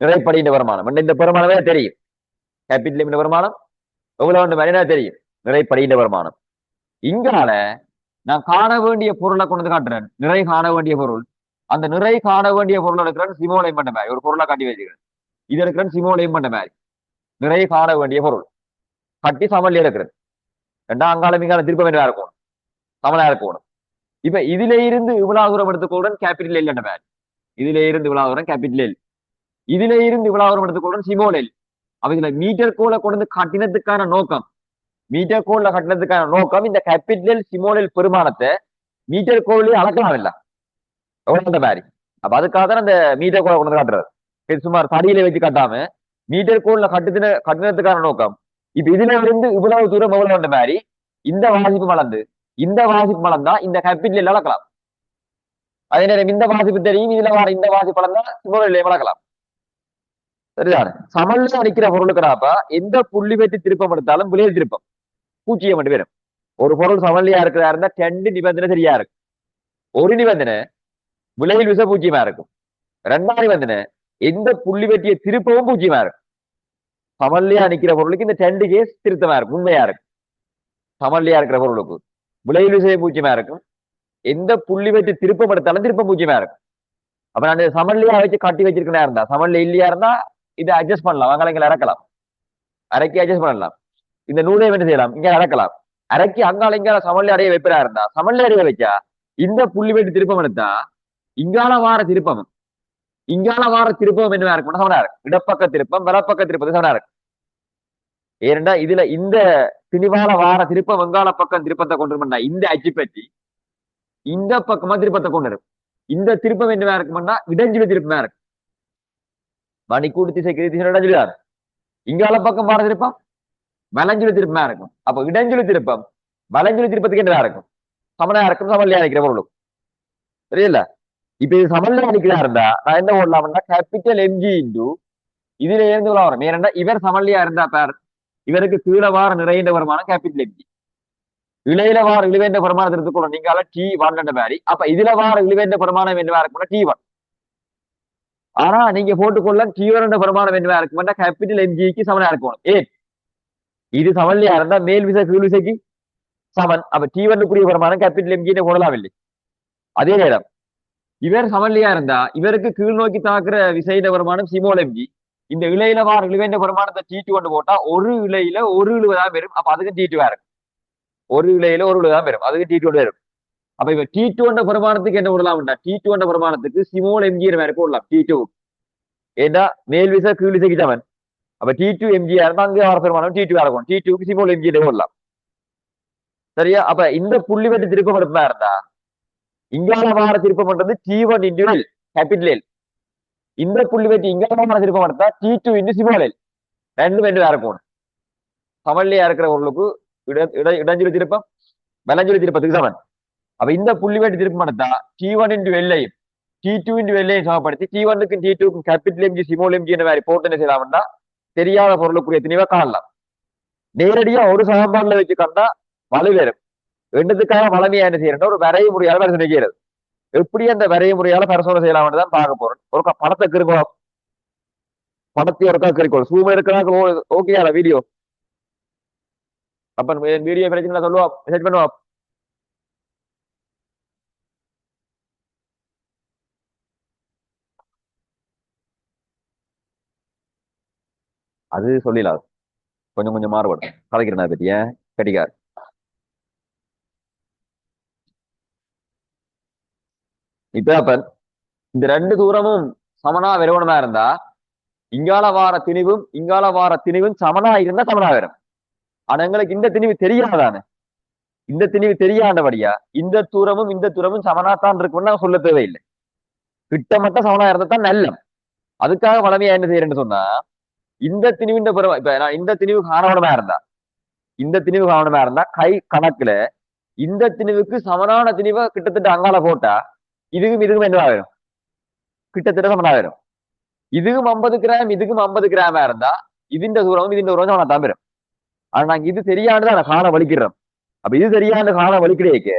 நிறைப்படியின் வருமானம் இந்த வருமானமே தெரியும். கேபிட்டல் எம் வருமானம் எவ்வளவு வேணும் தெரியும். நிறைப்படியின் வருமானம் இங்கால நான் காண வேண்டிய பொருளை கொண்டு காட்டுறேன். நிறை காண வேண்டிய பொருள். அந்த நிறை காண வேண்டிய பொருள் எடுக்கிறேன். சிமோலையும் பண்ண மாதிரி ஒரு பொருளை காட்டி வச்சுக்கிறேன். இது எடுக்கிறேன். சிமோலையும் பண்ண மாதிரி நிறை காண வேண்டிய பொருள் கட்டி சமல் எடுக்கிறது. ரெண்டாம் அங்காலம் இங்கால திருப்பம் என்ன இருக்கணும், சமலா இருக்கணும். இப்ப இதுல இருந்து இவ்வளவு தூரம் எடுத்துக்கொள்றேன் கேபிட்டல் எல் என்ற மாதிரி. இதுல இருந்து இவ்வளவு தூரம் கேபிட்டல் எல். இதுல இருந்து இவ்வளவு தூரம் எடுத்துக்கொள்றேன் சிமோல் எல். அப்ப இதுல மீட்டர் கோலை கொண்டு கட்டினத்துக்கான நோக்கம், மீட்டர் கோல்ல கட்டினதுக்கான நோக்கம் இந்த கேபிட்டல் சிமோலில் பெருமானத்தை மீட்டர் கோல்ல அளக்கலாம் இல்ல எவ்வளவு மாதிரி. அப்ப அதுக்காக தான் அந்த மீட்டர் கோலை கொண்டு காட்டுறது. சுமார் தடியில வச்சு கட்டாம மீட்டர் கோல்ல கட்டினத்துக்கான நோக்கம். இப்ப இதுல இருந்து இவ்வளவு தூரம் எவ்வளவு மாதிரி இந்த வாசிப்பு வளர்ந்து இந்த வாசிப்பு வளர்ந்தா இந்த கேபிட்டல் அளக்கலாம். அதே நேரம் இந்த வாசிப்பு தெரியும், இதுல வர இந்த வாசிப்பு வளர்ந்தா சிமோலில் வளர்க்கலாம். சரிதானே? சமல்ல அடிக்கிற பொருளுக்குறாப்ப எந்த புள்ளி வெட்டி திருப்பம் எடுத்தாலும் விளையல் திருப்பம் பூச்சியம் மட்டும் வரும். ஒரு பொருள் சமல்லையா இருக்கிறதா இருந்தா 2 நிபந்தனை சரியா இருக்கும். ஒரு நிபந்தனை விளைவில் விச பூச்சியமா இருக்கும். 2ஆம் நிபந்தனை எந்த புள்ளி வெட்டிய திருப்பவும் பூச்சியமா இருக்கும். சமல்லையா நிக்கிற பொருளுக்கு இந்த 2 கேஸ் திருத்தமா இருக்கும், உண்மையா இருக்கும். சமல்லையா இருக்கிற பொருளுக்கு விளைவில் விசை பூச்சியமா இருக்கும். எந்த புள்ளி வெட்டி திருப்பம் எடுத்தாலும் திருப்பம் பூச்சியமா இருக்கும். அப்ப நான் சமல்லையா வச்சு கட்டி வச்சிருக்கா இருந்தா சமல்ல இல்லையா இருந்தா இதை அட்ஜஸ்ட் பண்ணலாம். அங்காலங்களை இறக்கலாம், அரைக்கி அட்ஜஸ்ட் பண்ணலாம். இந்த நூலை என்ன செய்யலாம், இங்க அடக்கலாம். அரைக்கி அங்கால இங்கால சமல்ல அடைய வைப்பதா இருந்தா சமல்ல அடைய வச்சா இந்த புள்ளி வெட்டு திருப்பம் எடுத்தா இங்கால வார திருப்பம் என்ன இருக்கும், சமனா இருக்கு. இடப்பக்க திருப்பம் வலப்பக்க திருப்பம் சமனா இருக்கு. ஏனென்றா இதுல இந்த திணிவால வார திருப்பம் வெங்கால பக்கம் திருப்பத்தை கொண்டு பண்ணா இந்த அச்சு பற்றி இந்த பக்கமா திருப்பத்தை கொண்டு இருக்கும். இந்த திருப்பம் என்னவா இருக்கும்னா இடஞ்சுழி திருப்பமா இருக்கு. மணிக்கூடு திசைக்கு திசை இடஞ்சுழிதான். இங்கால பக்கம் வார திருப்பம் வலஞ்சுழி திருப்பமா இருக்கும். அப்ப இடஞ்சுழி திருப்பம் வலஞ்சுழி திருப்பத்துக்கு என்னவா இருக்கும், சமனா இருக்கும். சமல்லையா நினைக்கிற பொருளும் தெரியல. இப்ப இது சமல்லையா நிக்கிறா இருந்தா நான் என்ன போடலாம்னா கேபிட்டல் எம்ஜி இன்டு இதுல இருந்து வரும். ஏனென்றா இவர் சமல்லையா இருந்தா பார், இவருக்கு கீழே வார நிறைந்த வருமானம் கேபிட்டல் எம்ஜி. இளையில வார இழுவேந்த பிரமாணத்தை எடுத்துக்கணும் நீங்க T1 மாதிரி. அப்ப இதுல வார இழுவேந்த பிரமாணம் என்னவா இருக்கும்னா T1. ஆனா நீங்க போட்டுக்கொள்ள T1 பிரமாணம் என்னவா இருக்கும்னா கேபிட்டல் எம்ஜிக்கு சமனா இருக்கணும். ஏன் இது சமன்லையா இருந்தா மேல் விசை கீழ் விசைக்கு சமன். அப்ப T1க்குரிய பிரமாணம் கேபிட்டல் எம்ஜி போடலாம் இல்லை. அதே நேரம் இவர் சமன்லையா இருந்தா இவருக்கு கீழ் நோக்கி தாக்குற விசையிட வருமானம் சிமோல் எம்ஜி. இந்த இலையில வார இழுவேந்த பிரமாணத்தை T2 போட்டா ஒரு இலையில ஒரு இழுவதான் வரும். அப்ப அதுக்கு T2 இருக்கும். ஒரு இலையில ஒரு இழுவதான் வரும், அதுக்கு T2 வரும். அப்ப இப்ப T2 பிரமாணத்துக்கு என்ன விடலாம்டா, T2 பிரமாணத்துக்கு சிமோல் எம்ஜி மாதிரி போடலாம். T2 ஏன்னா மேல் விசை கீழ் விசைக்கு சமன். அப்ப T2 எம்ஜிஆர் இருந்தா அங்கே வர பெருமானம் T2 இருக்கும். T2க்கு சிமோல் எம்ஜி போடலாம். சரியா? அப்ப இந்த புள்ளி வெட்டு திருப்பம் எடுப்பா இருந்தா இங்கால வார திருப்பம் பண்றது T1 into L capital L. இந்த புள்ளி வெட்டி இங்கால வார திருப்பம் எடுத்தா T2 இன்டு சிமோல் எல். ரெண்டும் ரெண்டு வேற போகணும். சமன்லையா இருக்கிற பொருளுக்கு இடஞ்சுழி திருப்பம் வலஞ்சுழி திருப்பத்துக்கு சமன். அப்ப இந்த புள்ளி வெட்டி திருப்பம் எடுத்தா T1 இன்டு எல்லையும் T2 இன்டு எல்லையும் சமப்படுத்தி T1க்கும் T2க்கும் கேபிட்டல் எம்ஜி சிமோல் எம்ஜி என்ற மாதிரி போட்டு என்ன செய்யலாம்னா தெரியாத பொருளுக்குரிய திணிவை காணலாம். நேரடியா ஒரு சமன்பாடுல வச்சு கண்டா வலு வேறும். ரெண்டுத்துக்காக வளமையா என்ன செய்யறா ஒரு வரைய முறையால பரிசோதனை செய்யறது. எப்படி அந்த வரைய முறையால பரிசோதனை செய்யலாம்னு தான் பார்க்க போறோம். ஒரு படத்தை கிருக்கோம், படத்தை ஒருக்கா கிருக்கோம். சூம் இருக்கிறாங்க ஓகே வீடியோ. அப்ப வீடியோ பிரச்சனை சொல்லுவோம், மெசேஜ் பண்ணுவோம். அது சொல்லிடலாம், கொஞ்சம் கொஞ்சம் மாறுபடும். கலைக்கிறேன் பத்தி ஏன் கட்டிக்கார். இப்ப அப்ப இந்த ரெண்டு தூரமும் சமனா வெறுவனமா இருந்தா இங்கால வார திணிவும் சமனா இருந்தா சமனா வரும். ஆனா எங்களுக்கு இந்த திணிவு தெரியாதானே, இந்த திணிவு தெரியாதபடியா இந்த தூரமும் சமனாத்தான் இருக்கும்னு நான் சொல்ல தேவையில்லை. கிட்ட மட்டும் சமனா இருந்தா தான் நல்லம். அதுக்காக வளமையா என்ன செய்யறேன்னு சொன்னா இந்த திணிவின் இப்ப நான் இந்த திணிவு காரணமா இருந்தா கை கணக்குல இந்த திணிவுக்கு சமனான திணிவை கிட்டத்தட்ட அங்கால போட்டா இதுக்கும் என்ன ஆயிரும், கிட்டத்தட்ட சமனாயிரும். இதுக்கும் 50 கிராம் இதுக்கும் 50 கிராமா இருந்தா இதுண்ட தூரம் நான் தம்பிரும். ஆனா நாங்க இது தெரியாண்டுதான் காண வலிக்கிறோம். அப்ப இது தெரியாண்டு காண வலிக்கிறேக்கு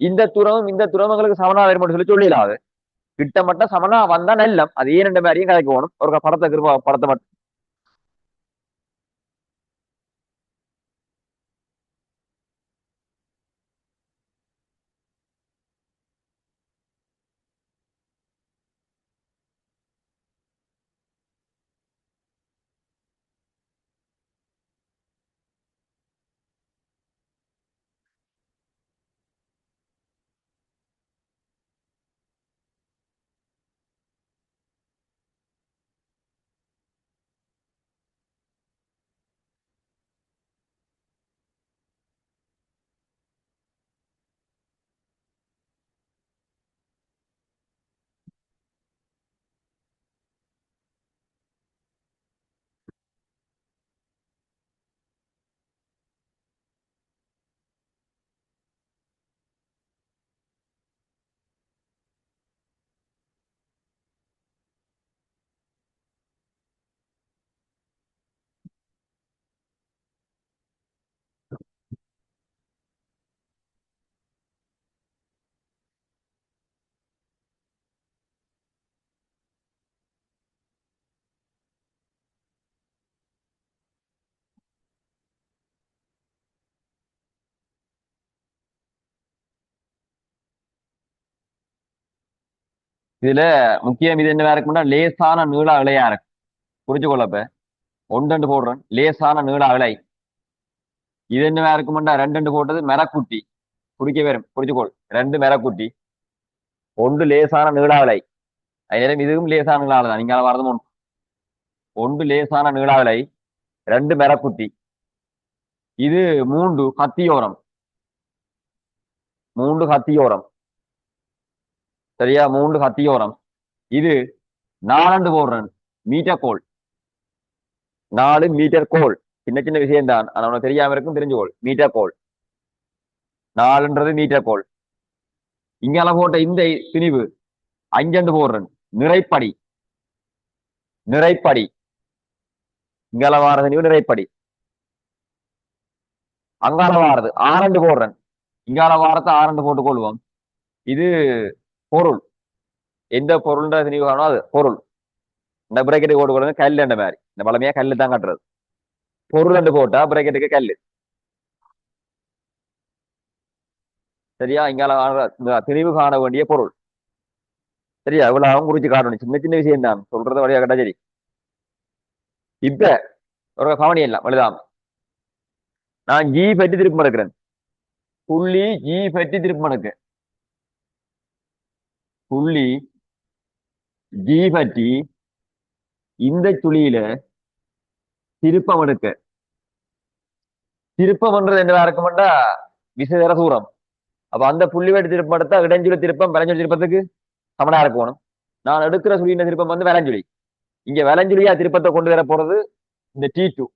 இந்த துறவங்களுக்கு சமனா வரும் சொல்லி சொல்லிடாது. கிட்ட மட்டும் சமனா வந்தா நல்லம். அது ஏன் மாதிரியும் கதைக்கு போகணும். ஒரு படத்தை மட்டும் இதுல முக்கியம் இது என்ன இருக்கும்னா லேசான நீள இலையா இருக்கு. புரிஞ்சு கொள்ளப்ப ஒன்று போடுறேன் லேசான நீள இலை. இது என்ன இருக்கும்டா ரெண்டு போட்டது மெரக்குட்டி. குறிக்க வரும் குறிச்சுக்கோள். ரெண்டு மெரக்குட்டி ஒன்று லேசான நீள இலை. அதே இதுவும் லேசான நீள தான். நீங்க வரதும் ஒன்று லேசான நீள இலை, ரெண்டு மெரக்குட்டி. இது மூன்று கத்தியோரம். மூன்று கத்தியோரம் சரியா, மூன்று கத்தியோரம். இது 4 போடுறேன் மீட்டர் கோல். 4 மீட்டர் கோல். சின்ன சின்ன விஷயம் தான், ஆனா உனக்கு தெரியாம இருக்கும், தெரிஞ்சுக்கோள். மீட்டர் கோல் 4ன்றது மீட்டர் கோல். இங்கால போட்ட இந்த திணிவு 5 போடுறேன் நிறைப்படி. நிறைப்படி இங்கால வார திணிவு நிறைப்படி. அங்கால வாரது 6 போடுறேன். இங்கால வாரத்தை 6 போட்டுக் கொள்வோம். இது பொருள். எந்த பொருள்ன்ற திணிவு காணும் அது பொருள். இந்த பிரேக்கெட்டுக்கு போட்டு கொடுங்க கல் என்ற மாதிரி. இந்த பழமையா கல்லு தான் கட்டுறது. பொருள் என்று போட்டா பிரேக்கெட்டுக்கு கல்லு. சரியா, இங்கால திணிவு காண வேண்டிய பொருள். சரியா, இவ்வளவு குறிச்சு காட்டணும். சின்ன சின்ன விஷயம் தான் சொல்றது வழியா கேட்டா சரி. இப்ப ஒரு கவனி எல்லாம் வலுதாம். நான் ஜி பற்றி திருப்பம் எடுக்கிறேன். புள்ளி ஜி பற்றி திருப்பம் எடுக்க. புள்ளி ஜி பற்றி இந்த துளியில திருப்பம் எடுக்க. திருப்பம் பண்றது என்ன இருக்கும்டா விசைதர தூரம். அப்ப அந்த புள்ளி வெட்டி திருப்பம் எடுத்தா இடைஞ்சுழி திருப்பம் விளைஞ்சுழி திருப்பத்துக்கு சமனா இருக்கணும். நான் எடுக்கிற சுழியின் திருப்பம் வந்து விளைஞ்சுழி. இங்க விளைஞ்சுழியா திருப்பத்தை கொண்டு வர போறது இந்த T2.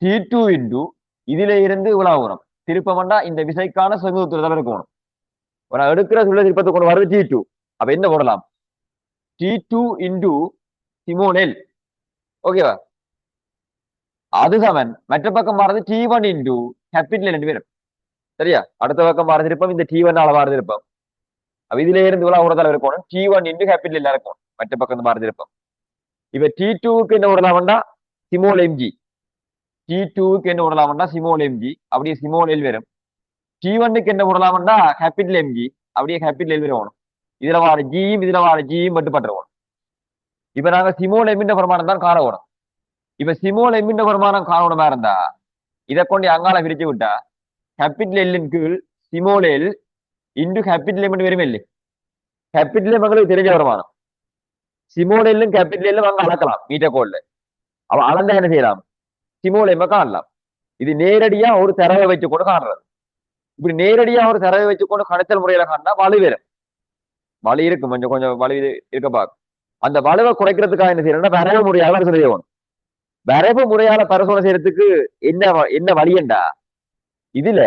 T2 இன்டு இதுல இருந்து இவ்வளவு தூரம் திருப்பம்டா இந்த விசைக்கான செங்குத்து இருக்கணும். நான் எடுக்கிற சுழி திருப்பத்தை கொண்டு வர்றது T2. அப்ப என்ன போடலாம்? T2 into Simone L. ஓகேவா? அது சமன் மற்ற பக்கம் மாறது T1 இன்டு கேபிட்டல் 2 பேரும். சரியா, அடுத்த பக்கம் மாறது இருப்போம். இந்த T1 மாறுது இருப்போம். அப்ப இதுல இருந்து இவ்வளவு உரத்தால் இருக்கணும். T1 இன்டு கேபிட்டல் எல்லாம் இருக்கும். மற்ற பக்கம் மாறுது இருப்போம். இப்ப T2க்கு என்ன விடலாம்டா சிமோல் எம்ஜி. T2க்கு என்ன விடலாம்டா சிமோல் எம்ஜி. அப்படியே சிமோல் எல் வரும். T1க்கு என்ன விடலாம்டா கேபிட்டல் எம்ஜி. அப்படியே கேபிட்டல் எல் வரும். இதுல வார ஜியும் இதுல வார ஜியும் மட்டும் பண்றோம். இப்ப நாங்க சிமோல் எம்மின் பிரமாணம் தான் காணணும். இப்ப சிமோல் எம்மின் பிரமாணம் காணணுமா இருந்தா இதை கொண்டு அங்கால பிரிச்சு விட்டா கேபிட்டல் எல்லின் கீழ் small L into capital M வரும். இல்லை, கேபிட்டல் எம் எங்களுக்கு தெரிஞ்ச வருமானம். சிமோல் எல்லும் கேபிட்டல் எல்லும் அங்க அளக்கலாம் மீட்டர் கோல்ல. அவ அளந்தா என்ன செய்யலாம்? சிமோல் எம்ம காணலாம். இது நேரடியா ஒரு தரவை வச்சு கொண்டு காணுறது. இப்படி நேரடியா ஒரு தரவை வச்சு கொண்டு கணத்தல் முறையில காணா வலு வரும். வலு இருக்கும், கொஞ்சம் கொஞ்சம் வலு இருக்க பார்க்கும். அந்த வலுவை குறைக்கிறதுக்காக என்ன செய்யறோம்னா வரைவு முறையால பரிசோதனை செய்யணும். வரைவு முறையால பரிசோதனை செய்யறதுக்கு என்ன என்ன வழியண்டா இதுல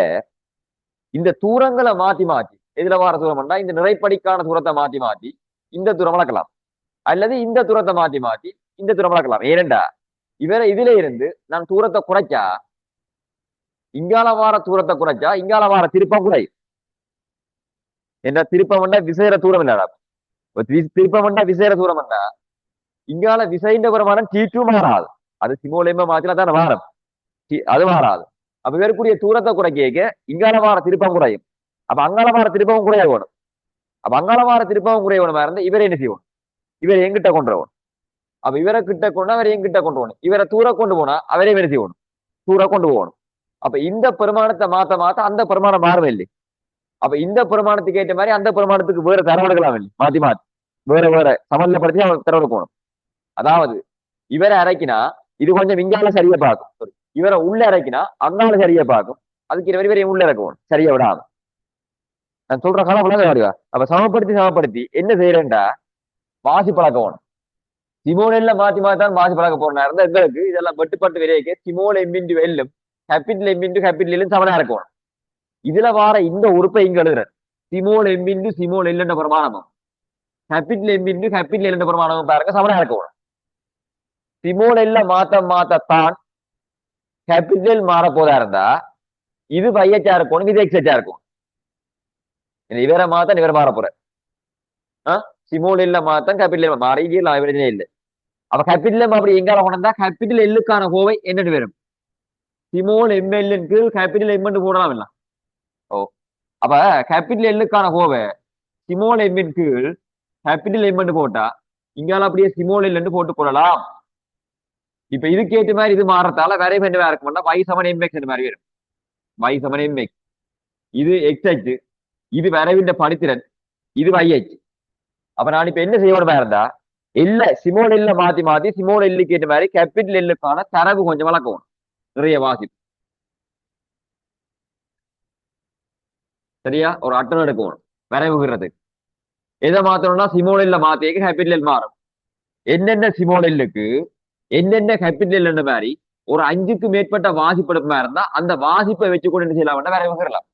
இந்த தூரங்களை மாத்தி மாத்தி எதுல வார தூரம்னா இந்த நிறைப்படிக்கான தூரத்தை மாத்தி மாத்தி இந்த தூரம் வளர்க்கலாம், அல்லது இந்த தூரத்தை மாத்தி மாத்தி இந்த தூரம் வளர்க்கலாம். ஏனெண்டா இதுல இருந்து நான் தூரத்தை குறைச்சா இங்கால வார தூரத்தை குறைச்சா இங்கால வார திருப்பம் குறையும். என்ன திருப்பம் வந்தா விசைற தூரம் இல்லடா, திருப்பம் வந்தா விசைற தூரம் வந்தா இங்கால விசைன்ற பிரமாணம் T2 மாறாது. அது சிமோலேமே மாத்தினா தான் வாரம், அது மாறாது. அப்ப வேறுக்கூடிய தூரத்தை குறைக்க இங்கால வார திருப்பம் குறையும். அப்ப அங்கால வார திருப்பமும் குறைய வேணும். அப்ப அங்கால வார திருப்பமும் குறைய வேணுமா இருந்தா இவரை என்ன செய்வோம், இவரை எங்கிட்ட கொண்டு வரணும். அப்ப இவரை கிட்ட கொண்டு அவரை எங்கிட்ட கொண்டு போகணும். இவரை தூர கொண்டு போனா அவரே என்ன செய்யணும், தூர கொண்டு போகணும். அப்ப இந்த பெருமானத்தை மாத்த மாத்த அந்த பெருமானம் மாறும் இல்லை. அப்ப இந்த பெருமானத்துக்கு ஏற்ற மாதிரி அந்த பெருமானத்துக்கு வேற தரவெடுக்கலாம் இல்லை, மாத்தி மாத்தி வேற வேற சமநிலைப்படுத்தி அவன் தரவெடுக்கணும். அதாவது இவரை அரைக்கினா இது கொஞ்சம் விஞ்ஞான சரியா பார்க்கும், இவரை உள்ள இறக்கினா அங்கால சரியா பார்க்கும். அதுக்கு இவரை உள்ள இறக்கணும் சரியா விடாது. நான் சொல்ற காலம் வருவா. அப்ப சமப்படுத்தி என்ன செய்யறேன்டா வாசி பழக்கணும். சிமோனெல்ல மாத்தி மாத்தான் வாசி பழக்க போறா இருந்தா எங்களுக்கு இதெல்லாம் வெட்டுப்பட்டு விரைக்க சிமோன் எம்மின்டு வெல்லும் கேபிட்டல் எம்மின்டு கேபிட்டல் சமனா இருக்கணும். இதுல வார இந்த உறுப்பை இங்க எழுதுற சிமோன் எம்மின்டு சிமோன் எல்லுன்ற பிரமாணமும் கேபிட்டல் எம்மின்டு கேபிட்டல் எல்லுன்ற பிரமாணமும் பாருங்க சமனா இருக்கணும். சிமோன் எல்ல மாத்தத்தான் கேபிட்டல் மாற போதா இருந்தா இது வையச்சா இருக்கணும், இது எக்ஸச்சா இருக்கும். இவரை மாத்தான் இவரை மாற போற சிமோன் எல்ல மாத்தான் கேபிட்டல் மாற பிரச்சனை இல்லை. அப்ப கேபிட்டல் அப்படி எங்கால கொண்டா கேபிட்டல் எல்லுக்கான கோவை என்னன்னு வரும், சிமோன் எம்எல்லின் கீழ் கேபிட்டல் எம் போடலாம் இல்ல. ஓ அப்ப கேபிட்டல் எல்லுக்கான கோவை சிமோன் எம்மின் கீழ் கேபிட்டல் எம் போட்டா இங்கால அப்படியே சிமோன் எல் போட்டு போடலாம். இப்ப இதுக்கு ஏற்ற மாதிரி இது மாறத்தால வரைவு என்ன இருக்கும்னா y சமன் mx மாதிரி வரும். y சமன் mx இது xh, இது வரைவின் படித்திறன், இது yh. அப்ப நான் இப்ப என்ன செய்யணும் இருந்தா இல்ல சிமோன் எல்ல மாத்தி மாத்தி சிமோன் எல்லுக்கு ஏற்ற மாதிரி கேபிட்டல் எல்லுக்கான தரவு கொஞ்சம் வளர்க்கணும், நிறைய வாசிப்பு. சரியா ஒரு அட்டம் எடுக்கணும் வரைவுகிறதுக்கு. எதை மாத்தணும்னா சிமோன் எல்ல மாத்திக்க கேபிட்டல் எல் மாறும். என்னென்ன சிமோன் எல்லுக்கு என்னென்ன கேபிட்டல் எல் மாதிரி ஒரு 5க்கு மேற்பட்ட வாசிப்பெடுப்புமா இருந்தா அந்த வாசிப்பை வச்சுக்கொண்டு என்ன செய்யலாம் வரைவுகிறலாம்.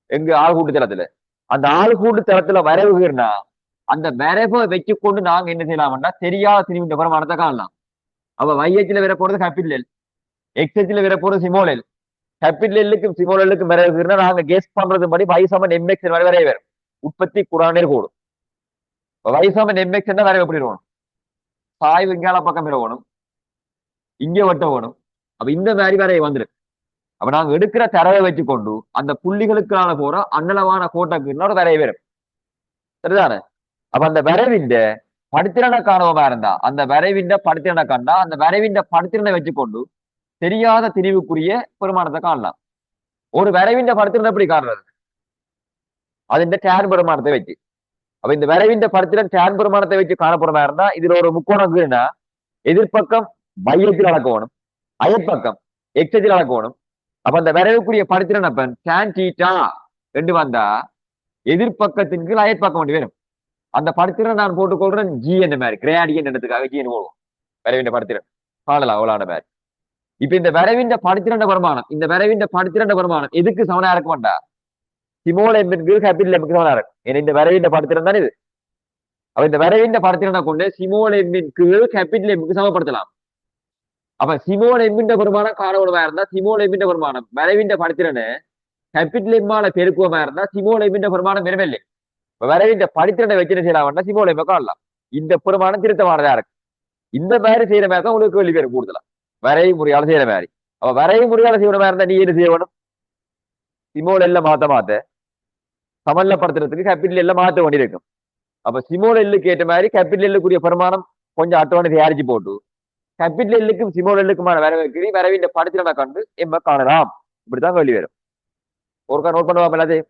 எங்க ஆள் கூட்டு தளத்துல அந்த ஆள் கூட்டு தளத்துல வரைவுகிறனா அந்த வரைவை வச்சுக்கொண்டு நாங்க என்ன செய்யலாம்னா தெரியாத திணிவின் பிரமாணத்தை காணலாம். அப்ப வையச்சில வர போறது கேபிட்டல் எல், எக்ஸ்ல வர போறது சிமோல் எல். கேபிட்டல் எல்லுக்கும் சிமோல் எல்லுக்கும் வரைவுகிறனா நாங்க கெஸ் பண்றது மாதிரி y சமன் mx வரைய வரும். உற்பத்தி கூடானே கூடும். y சமன் mx என்ன வரைவு எப்படி இருக்கணும், சாய்வு இங்கால பக்கம் இருக்கணும், இங்க வெட்ட வேணும். அப்ப இந்த மாதிரி வரைய வந்துடும். அப்ப நாங்க எடுக்கிற தரவை வச்சுக்கொண்டு அந்த புள்ளிகளுக்கான போற அன்னளவான கோட்டைக்கு இன்னொரு வரைய வரும். சரிதானே? அப்ப அந்த வரைவின் படித்திறனை காணுவமா இருந்தா அந்த வரைவின் படித்திறனை கண்டா அந்த வரைவின் படித்திறனை வச்சுக்கொண்டு தெரியாத திரிவுக்குரிய பெருமானத்தை காணலாம். ஒரு வரைவின் படித்திறனை எப்படி காணுறது, அது இந்த டேன் பெருமானத்தை வச்சு. அப்ப இந்த வரைவின் படித்திறன் டேன் பெருமானத்தை வச்சு காணப்படுறதா இருந்தா இதுல ஒரு முக்கோணம் கீழ்னா எதிர்பக்கம் மையத்தில் அளக்கணும், அயற்பக்கம் எக்ஸத்தில் அளக்கணும். அப்ப அந்த வரைவுக்குரிய படித்திறன் அப்ப டேன் தீட்டா ரெண்டு வந்தா எதிர்பக்கத்தின் கீழ் அயற்பக்கம் வேண்டி வரும். அந்த படித்திறன் நான் போட்டுக்கொள்றேன் ஜி என்ற மாதிரி கிரேடியன் என்றதுக்காக ஜி போடுவோம் வரைவின் படித்திறன் காணலாம் அவ்வளவு மாதிரி. இப்ப இந்த வரைவின் படித்திறன் வருமானம் இந்த வரைவின் படித்திறன் வருமானம் எதுக்கு சமனா இருக்க மாட்டா சிமோல் எம்பிற்கு கேபிட்டல் எம்புக்கு சமனா இருக்கும். ஏன்னா இந்த வரைவின் படித்திறன் தான் இது. அப்ப இந்த வரைவின் படித்திறனை கொண்டு சிமோல் எம்பிற்கு கேபிட்டல் எம்புக்கு சமப்படுத்தலாம். அப்ப சிமோல் எம்பின் வருமானம் காணவளவா இருந்தா சிமோல் எம்பின் வருமானம் வரைவின் படித்திறனை கேபிட்டல் எம்மால பெருக்குவமா இருந்தா சிமோல் எம்பின் வருமானம் வெறுமில்லை. வரைவின் படித்திறனை வச்சு செய்யலாம் சிமோல் எம்ப காணலாம். இந்த பெருமானம் திருத்தமானதா இருக்கு. இந்த மாதிரி செய்யற மாதிரி தான் உங்களுக்கு வெளி பேர் கூடுதலா வரை முறையால செய்யற மாதிரி. அப்ப வரை முறையால செய்யற மாதிரி இருந்தா நீ என்ன செய்யணும், சிமோல் எல்லாம் மாத்த சமநிலைப்படுத்துறதுக்கு கேபிட்டல் எல்லாம் மாத்த வேண்டியிருக்கும். அப்ப சிமோல் எல்லுக்கு ஏற்ற மாதிரி கேபிட்டல் எல்லுக்குரிய பெருமானம் கொஞ்சம் அட்டவணை தயாரிச்சு போட்டு கேபிட்டல் எல்லுக்கும் சிமோல் எல்லுக்குமான வரைவு வரைவின் படித்திறனை கண்டு எம்ம காணலாம். இப்படிதான் வெளி வரும். ஒருக்கா நோட் பண்ணுவாங்க எல்லாத்தையும்.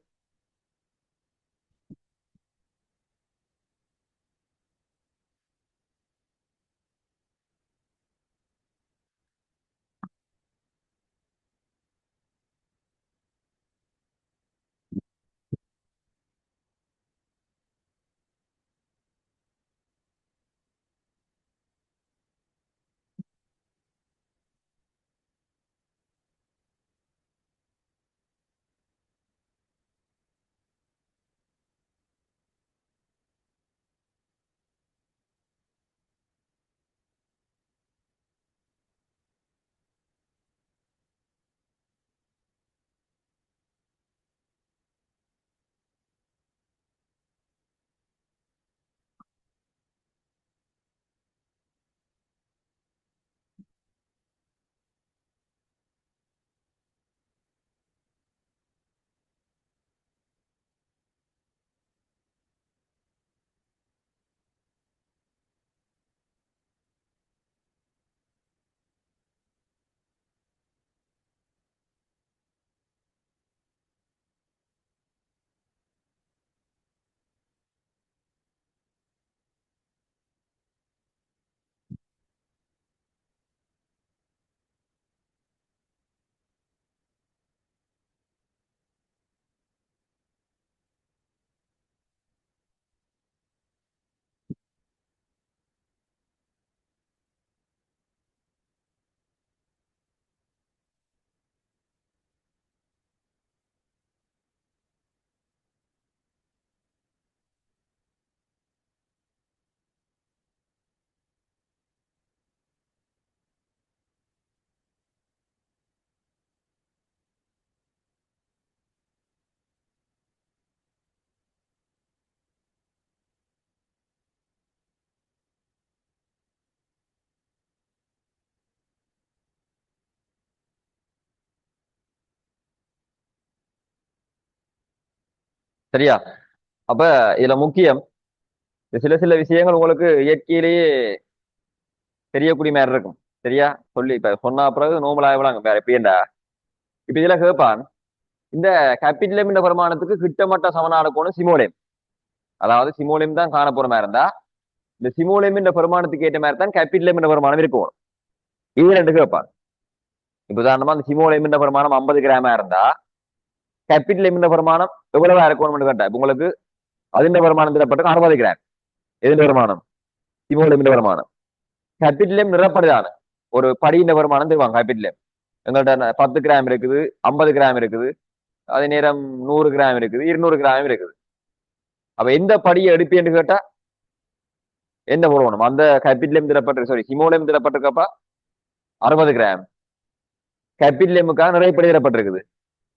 சரியா? அப்ப இதுல முக்கியம் சில சில விஷயங்கள் உங்களுக்கு இயற்கையிலேயே தெரியக்கூடிய மாதிரி இருக்கும். சரியா? சொல்லி இப்ப சொன்ன பிறகு நோம்பல் ஆகலாங்க வேற எப்படின்னா இப்ப இதுல கேட்பான் இந்த கேபிட்டலம் என்ற பிரமாணத்துக்கு கிட்டமட்ட சமனான கோணம் சிமோலேம். அதாவது சிமோலேம் தான் காண போற மாதிரி இருந்தா இந்த சிமோலேம் என்ற பெருமானத்துக்கு ஏற்ற மாதிரி தான் கேபிட்டலம் என்ற பெருமானம் இருக்கும். இது ரெண்டு கேட்பான். இப்ப உதாரணமா அந்த சிமோலேம் என்ற பெருமானம் 50 கிராமா இருந்தா கேபிட்டலம் என்ற பெருமானம் எவ்வளவா இருக்கணும்னு கேட்டா இப்ப உங்களுக்கு அதிண்ட பெருமானம் தரப்பட்டு 60 கிராம். எதிண்ட பெருமானம் சிமோலேம் என்ற பெருமானம் கேபிட்டலம் நிறப்படுதான ஒரு படியின் பெருமானம் தருவாங்க. கேபிட்டலம் எங்கள்கிட்ட 10 கிராம் இருக்குது, 50 கிராம் இருக்குது, அதே நேரம் 100 கிராம் இருக்குது, 200 கிராம் இருக்குது. அப்ப எந்த படியை எடுப்பேன்னு கேட்டா என்ன போடணும்? அந்த கேபிட்டலம் தரப்பட்டு சாரி சிமோலேம் தரப்பட்டிருக்கப்பா 60 கிராம். கேபிட்டலமுக்காக நிறைப்படி தரப்பட்டிருக்குது.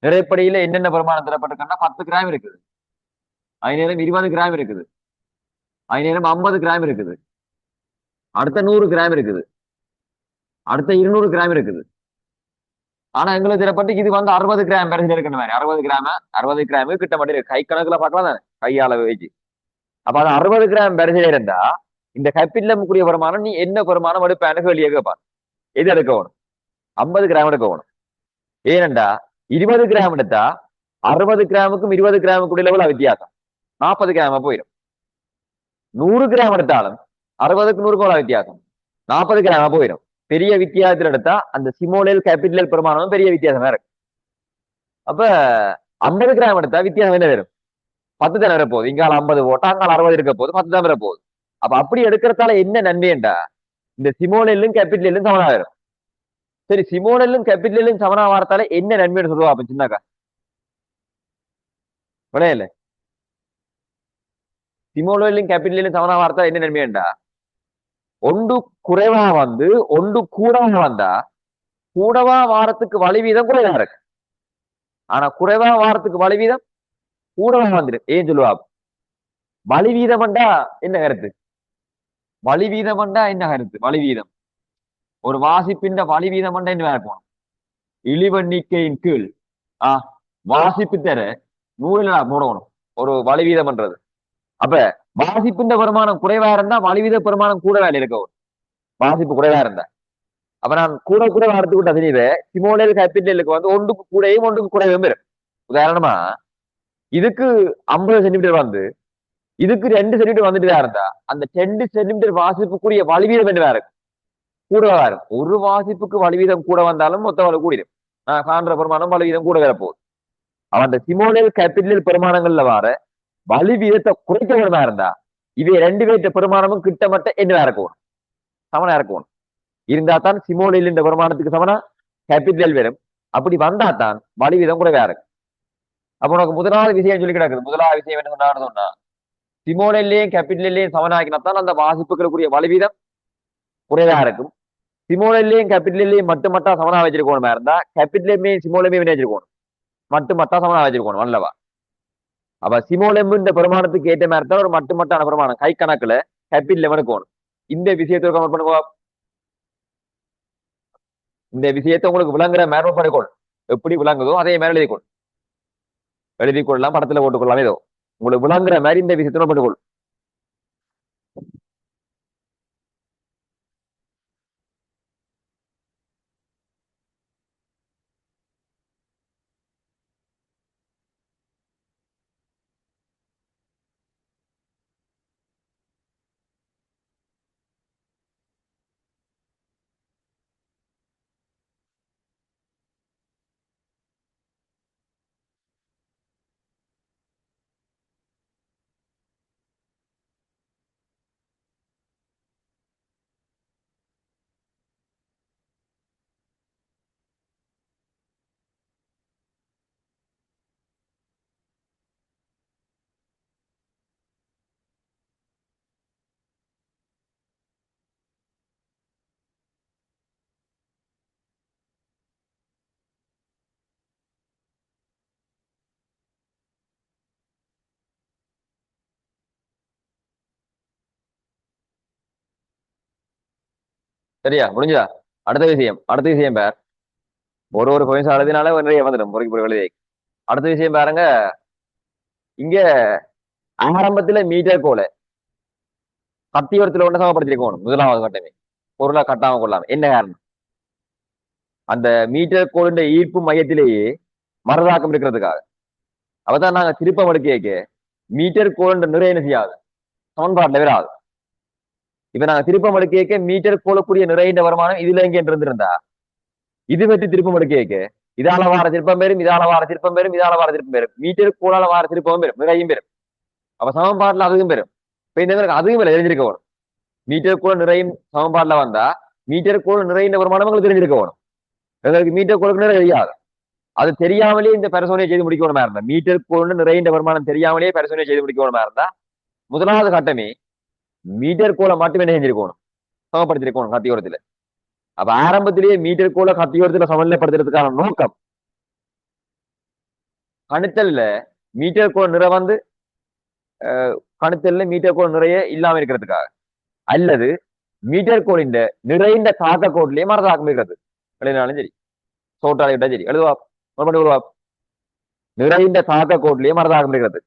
நிறைப்படியில என்னென்ன பிரமாணம் தரப்பட்டிருக்குன்னா 10 கிராம் இருக்குது, அதே நேரம் 20 கிராம் இருக்குது, அதே நேரம் 50 கிராம் இருக்குது, அடுத்த 100 கிராம் இருக்குது, அடுத்த 200 கிராம் இருக்குது. ஆனா எங்களுக்கு தரப்பட்டு இது வந்து 60 கிராம் வரைக்கும் இருக்கிற மாதிரி 60 கிராம் கிட்ட மட்டும் கை கணக்குல பார்க்கலாம் தானே கையால வச்சு. அப்ப அது 60 கிராம் வரிசையில இருந்தா இந்த கேபிட்டலமுக்குரிய வருமானம் நீ என்ன வருமானம் எடுப்பேன்னு கேள்வியை கேட்பான். எது எடுக்கணும்? 50 கிராம் எடுக்கணும். ஏனண்டா 20 கிராம் எடுத்தா 60 கிராமுக்கும் 20 கிராமுக்கு இடையில வித்தியாசம் 40 கிராம போயிடும். 100 கிராம் எடுத்தாலும் 60க்கு 100 வித்தியாசம் 40 கிராம போயிடும். பெரிய வித்தியாசத்தில் எடுத்தா அந்த சிமோலேல் கேபிட்டல் பெருமானமும் பெரிய வித்தியாசமா இருக்கு. அப்ப 50 கிராம் எடுத்தா வித்தியாசம் என்ன வரும்? 10 தான் வர போகுது. இங்கால 50 போட்டா அங்கால 60 இருக்க போகுது, 10 தான் வர போகுது. அப்ப அப்படி எடுக்கிறதால என்ன நன்மைண்டா இந்த சிமோனெல்லும் கேபிட்டலும் சமனா வரும். சரி, சிமோனெல்லும் கேபிட்டலும் சமனா வாரத்தால என்ன நன்மைன்னு சொல்லுவா அப்ப சின்னக்கா விளையல சிமோனெல்லும் கேபிட்டலும் சமனா வார்த்தா என்ன நன்மைண்டா ஒன்று குறைவா வந்து ஒன்று கூடவா வந்தா கூடவா வாரத்துக்கு வழி வீதம் குறைவா இருக்கு. ஆனா குறைவா வாரத்துக்கு வழி வீதம் கூடவா வந்துடும். ஏன் சொல்லுவா வழி வீதம்ண்டா என்ன கருத்து? வழி வீதம்ண்டா என்ன கருத்து? வழி வீதம் ஒரு வாசிப்பின் வழி வீதம்ண்டா என்ன இருக்கும்? இழிவெண்ணிக்கையின் கீழ் வாசிப்பு தர நூறுல போடணும் ஒரு வழி வீதம்ன்றது. அப்ப வாசிப்பின் வருமானம் குறைவா இருந்தா வழிவீத பெருமானம் கூட வேலை இருக்க வாசிப்பு குறைவா இருந்தா. அப்ப நான் கூட கூட வரத்துக்கிட்ட அதனவே சிமோனல் கேபிட்டலுக்கு வந்து ஒன்றுக்கு கூடையும் ஒன்றுக்கு குறைவும் வரும். உதாரணமா இதுக்கு 50 சென்டிமீட்டர் வந்து இதுக்கு 2 சென்டிமீட்டர் வந்துட்டு இருந்தா அந்த 2 சென்டிமீட்டர் வாசிப்புக்குரிய வழிவீதம் என்ன இருக்கும்? கூடவா இருக்கும். ஒரு வாசிப்புக்கு வழிவீதம் கூட வந்தாலும் மொத்த வலு கூடிடும். காண்ற பெருமானம் வழிவீதம் கூட வரப்போகுது. அவன் அந்த சிமோனல் கேபிட்டல் பெருமானங்கள்ல வர வலி வீதத்தை குறைக்க வேணுமா இருந்தா இவை 2 பேர்த்த பெருமானமும் கிட்டமட்ட என்ன இருக்கும்? சமனா இருக்கணும். இருந்தா தான் சிமோனில் இந்த வருமானத்துக்கு சமனா கேபிட்டல் வரும். அப்படி வந்தா தான் வலி வீதம் குறைவா இருக்கு. அப்ப உனக்கு முதலாவது விஷயம் சொல்லி கிடக்குது. முதலாவது விஷயம் என்ன சொன்னா சிமோனிலையும் கேபிட்டல்லையும் சமனாக்கினாத்தான் அந்த வாசிப்புகளுக்குரிய வலி வீதம் குறைவா இருக்கும். சிமோனிலையும் கேபிட்டல்லையும் மட்டும் மட்டும் சமனா வச்சிருக்கணுமா இருந்தா கேபிட்டலையுமே சிமோலையுமே வச்சிருக்கணும் மட்டும் மட்டும் சமனா வச்சிருக்கணும் அல்லவா? அப்ப சிமோலெம்பு இந்த பெருமானத்துக்கு ஏற்ற மாதிரி தான் ஒரு மட்டுமட்டான பெருமானம் கை கணக்குல கேபிட்டல் லெவனுக்கு போகணும். இந்த விஷயத்தை கமெண்ட் பண்ணுவா. இந்த விஷயத்தை உங்களுக்கு விளங்குற மேரோ பண்ணிக்கொள். எப்படி விளங்குதோ அதே மாதிரி எழுதி கொள்ளலாம், படத்துல போட்டுக்கொள்ளலாம். ஏதோ உங்களுக்கு விளங்குற மாதிரி இந்த விஷயத்தை பண்ணிக்கொள். சரியா? முடிஞ்சதா? அடுத்த விஷயம் பேர் ஒரு ஒரு பயிற்சி அழுதினால நிறைய வந்துடும் முறைக்கு எழுதி. அடுத்த விஷயம் பாருங்க. இங்க ஆரம்பத்துல மீட்டர் கோலை கத்தியோரத்துல ஒன்று சமப்படுத்திருக்கணும் முதலாவது கட்டமே பொருளை கட்டாம கொள்ளாம என்ன காரணம் அந்த மீட்டர் கோளின் ஈர்ப்பு மையத்திலேயே மரதாக்கம் இருக்கிறதுக்காக அவதான் நாங்க திருப்பம் எடுக்க மீட்டர் கோள் நிறைய என்ன செய்யாது சமன்பாட்டுல வராது இப்ப நாங்க திருப்பம் எடுக்க மீட்டர் கோலக்கூடிய நிறைய வருமானம் இதுல எங்க இருந்திருந்தா இது பற்றி திருப்பம் எடுக்க இதால வார திருப்பம் பெறும் இதால வார திருப்பம் பெறும் இதால வார திருப்பம் பெறும் மீட்டர் கோளால வார திருப்பமும் பெறும் நிறையும் பெறும் அப்ப சமன்பாட்டுல அதுவும் பெறும் இப்ப இந்த அதுவும் இல்லை தெரிஞ்சிருக்க வேணும் மீட்டர் கோள் நிறையும் சமன்பாட்டுல வந்தா மீட்டர் கோள் நிறைய வருமானம் உங்களுக்கு தெரிஞ்சிருக்க வேணும் எங்களுக்கு மீட்டர் கோளுக்கு நிறைய தெரியாது அது தெரியாமலே இந்த பரிசோதனை செய்து முடிக்கணுமா இருந்தா மீட்டர் கோள் நிறைய வருமானம் தெரியாமலே பரிசோதனை செய்து முடிக்கணுமா இருந்தா முதலாவது கட்டமே மீட்டர் கோளை மட்டுமே என்ன செஞ்சிருக்கணும் சமப்படுத்திருக்கணும் கத்தியோரத்துல அப்ப ஆரம்பத்திலேயே மீட்டர் கோளை கத்தியோரத்துல சமநிலைப்படுத்துறதுக்கான நோக்கம் கணுத்தல்ல மீட்டர் கோள் நிறை வந்து கணுத்தல்ல மீட்டர் கோள் நிறைய இல்லாம இருக்கிறதுக்காக அல்லது மீட்டர் கோளின் நிறைந்த தாக்க கோட்டிலேயே மரதாக்கம் இருக்கிறது எழுதினாலும் சரி சோட்டாலை விட்டா சரி எழுதுவா உருவா நிறைந்த தாக்க கோட்டிலேயே மரதாக்கம் இருக்கிறது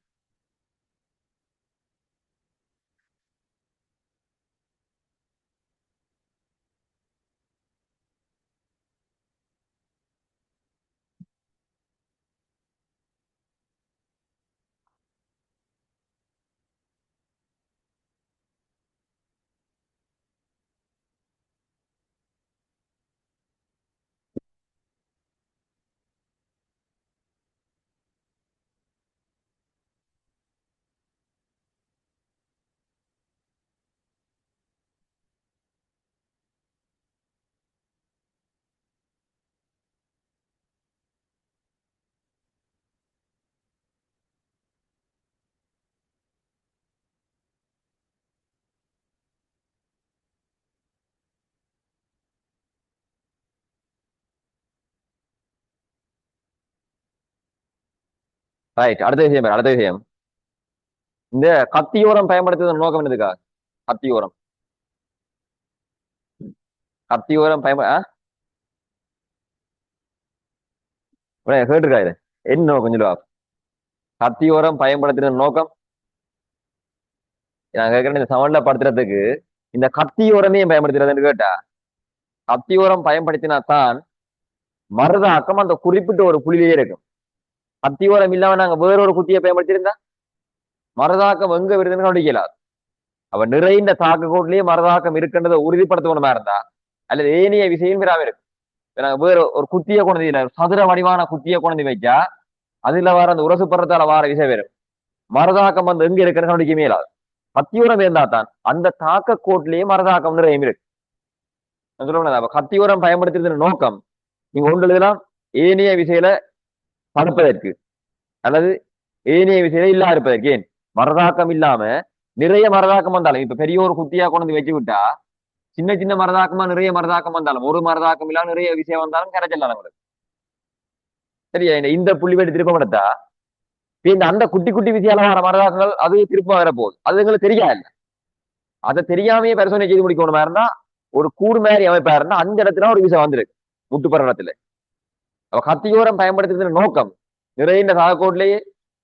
ரைட் அடுத்த விஷயம் இந்த கத்தியோரம் பயன்படுத்துவதன் நோக்கம் என்னதுக்கா கத்தியோரம் கத்தியோரம் கேட்டிருக்கா இது என்ன நோக்கம் சொல்லுவா கத்தியோரம் பயன்படுத்துறது நோக்கம் நான் கேட்கிறேன் இந்த சமன்ல படுத்துறதுக்கு இந்த கத்தியோரமே பயன்படுத்துறதுன்னு கேட்டா கத்தியோரம் பயன்படுத்தினா தான் மருதாக்கம் அந்த குறிப்பிட்ட ஒரு புள்ளிலேயே இருக்கும் கத்தியோரம் இல்லாம நாங்க வேறொரு குத்தியை பயன்படுத்தியிருந்தா மரதாக்கம் எங்க வருதுன்னு கவனிக்கலாது அவ நிறைந்த தாக்க கோட்டிலேயே மரதாக்கம் இருக்கின்றதை உறுதிப்படுத்தணுமா இருந்தா அல்லது ஏனைய விஷயம் பெறாம இருக்கு நாங்க வேற ஒரு குத்திய குழந்தையில சதுர வடிவான குத்திய குழந்தை வைச்சா அதுல வர அந்த உரசு படுறதால வார விஷயம் வரும் மரதாக்கம் வந்து எங்க இருக்குன்னு கவனிக்கவே இல்லாது கத்தியோரம் இருந்தா தான் அந்த தாக்க கோட்டிலேயே மரதாக்கம் நிறைய இருக்கு சொல்ல கத்தியோரம் பயன்படுத்துறதுன்னு நோக்கம் நீங்க ஒன்றுலாம் ஏனைய விசையில தடுப்பதற்கு அல்லது ஏனைய விசையில இல்லா இருப்பதற்கு ஏன் மரதாக்கம் இல்லாம நிறைய மரதாக்கம் வந்தாலும் இப்ப பெரிய ஒரு குத்தியா கொண்டு வச்சு விட்டா சின்ன சின்ன மரதாக்கமா நிறைய மரதாக்கம் வந்தாலும் ஒரு மரதாக்கம் இல்லாம நிறைய விஷயம் வந்தாலும் கரைச்சல் நம்மளுக்கு சரியா இந்த புள்ளி வெடி திருப்பம் எடுத்தா இந்த அந்த குட்டி குட்டி விசையால வர மரதாக்கங்கள் அது திருப்பம் வர போகுது அது எங்களுக்கு தெரியாது அதை தெரியாமையே பரிசோதனை செய்து முடிக்கணுமா இருந்தா ஒரு கூடு மாதிரி அமைப்பா இருந்தா அந்த இடத்துல ஒரு விஷயம் வந்துருக்கு முட்டுப்பற இடத்துல அவ கத்தியோரம் பயன்படுத்துறதுல நோக்கம் நிறைந்த தாக்கோட்டிலேயே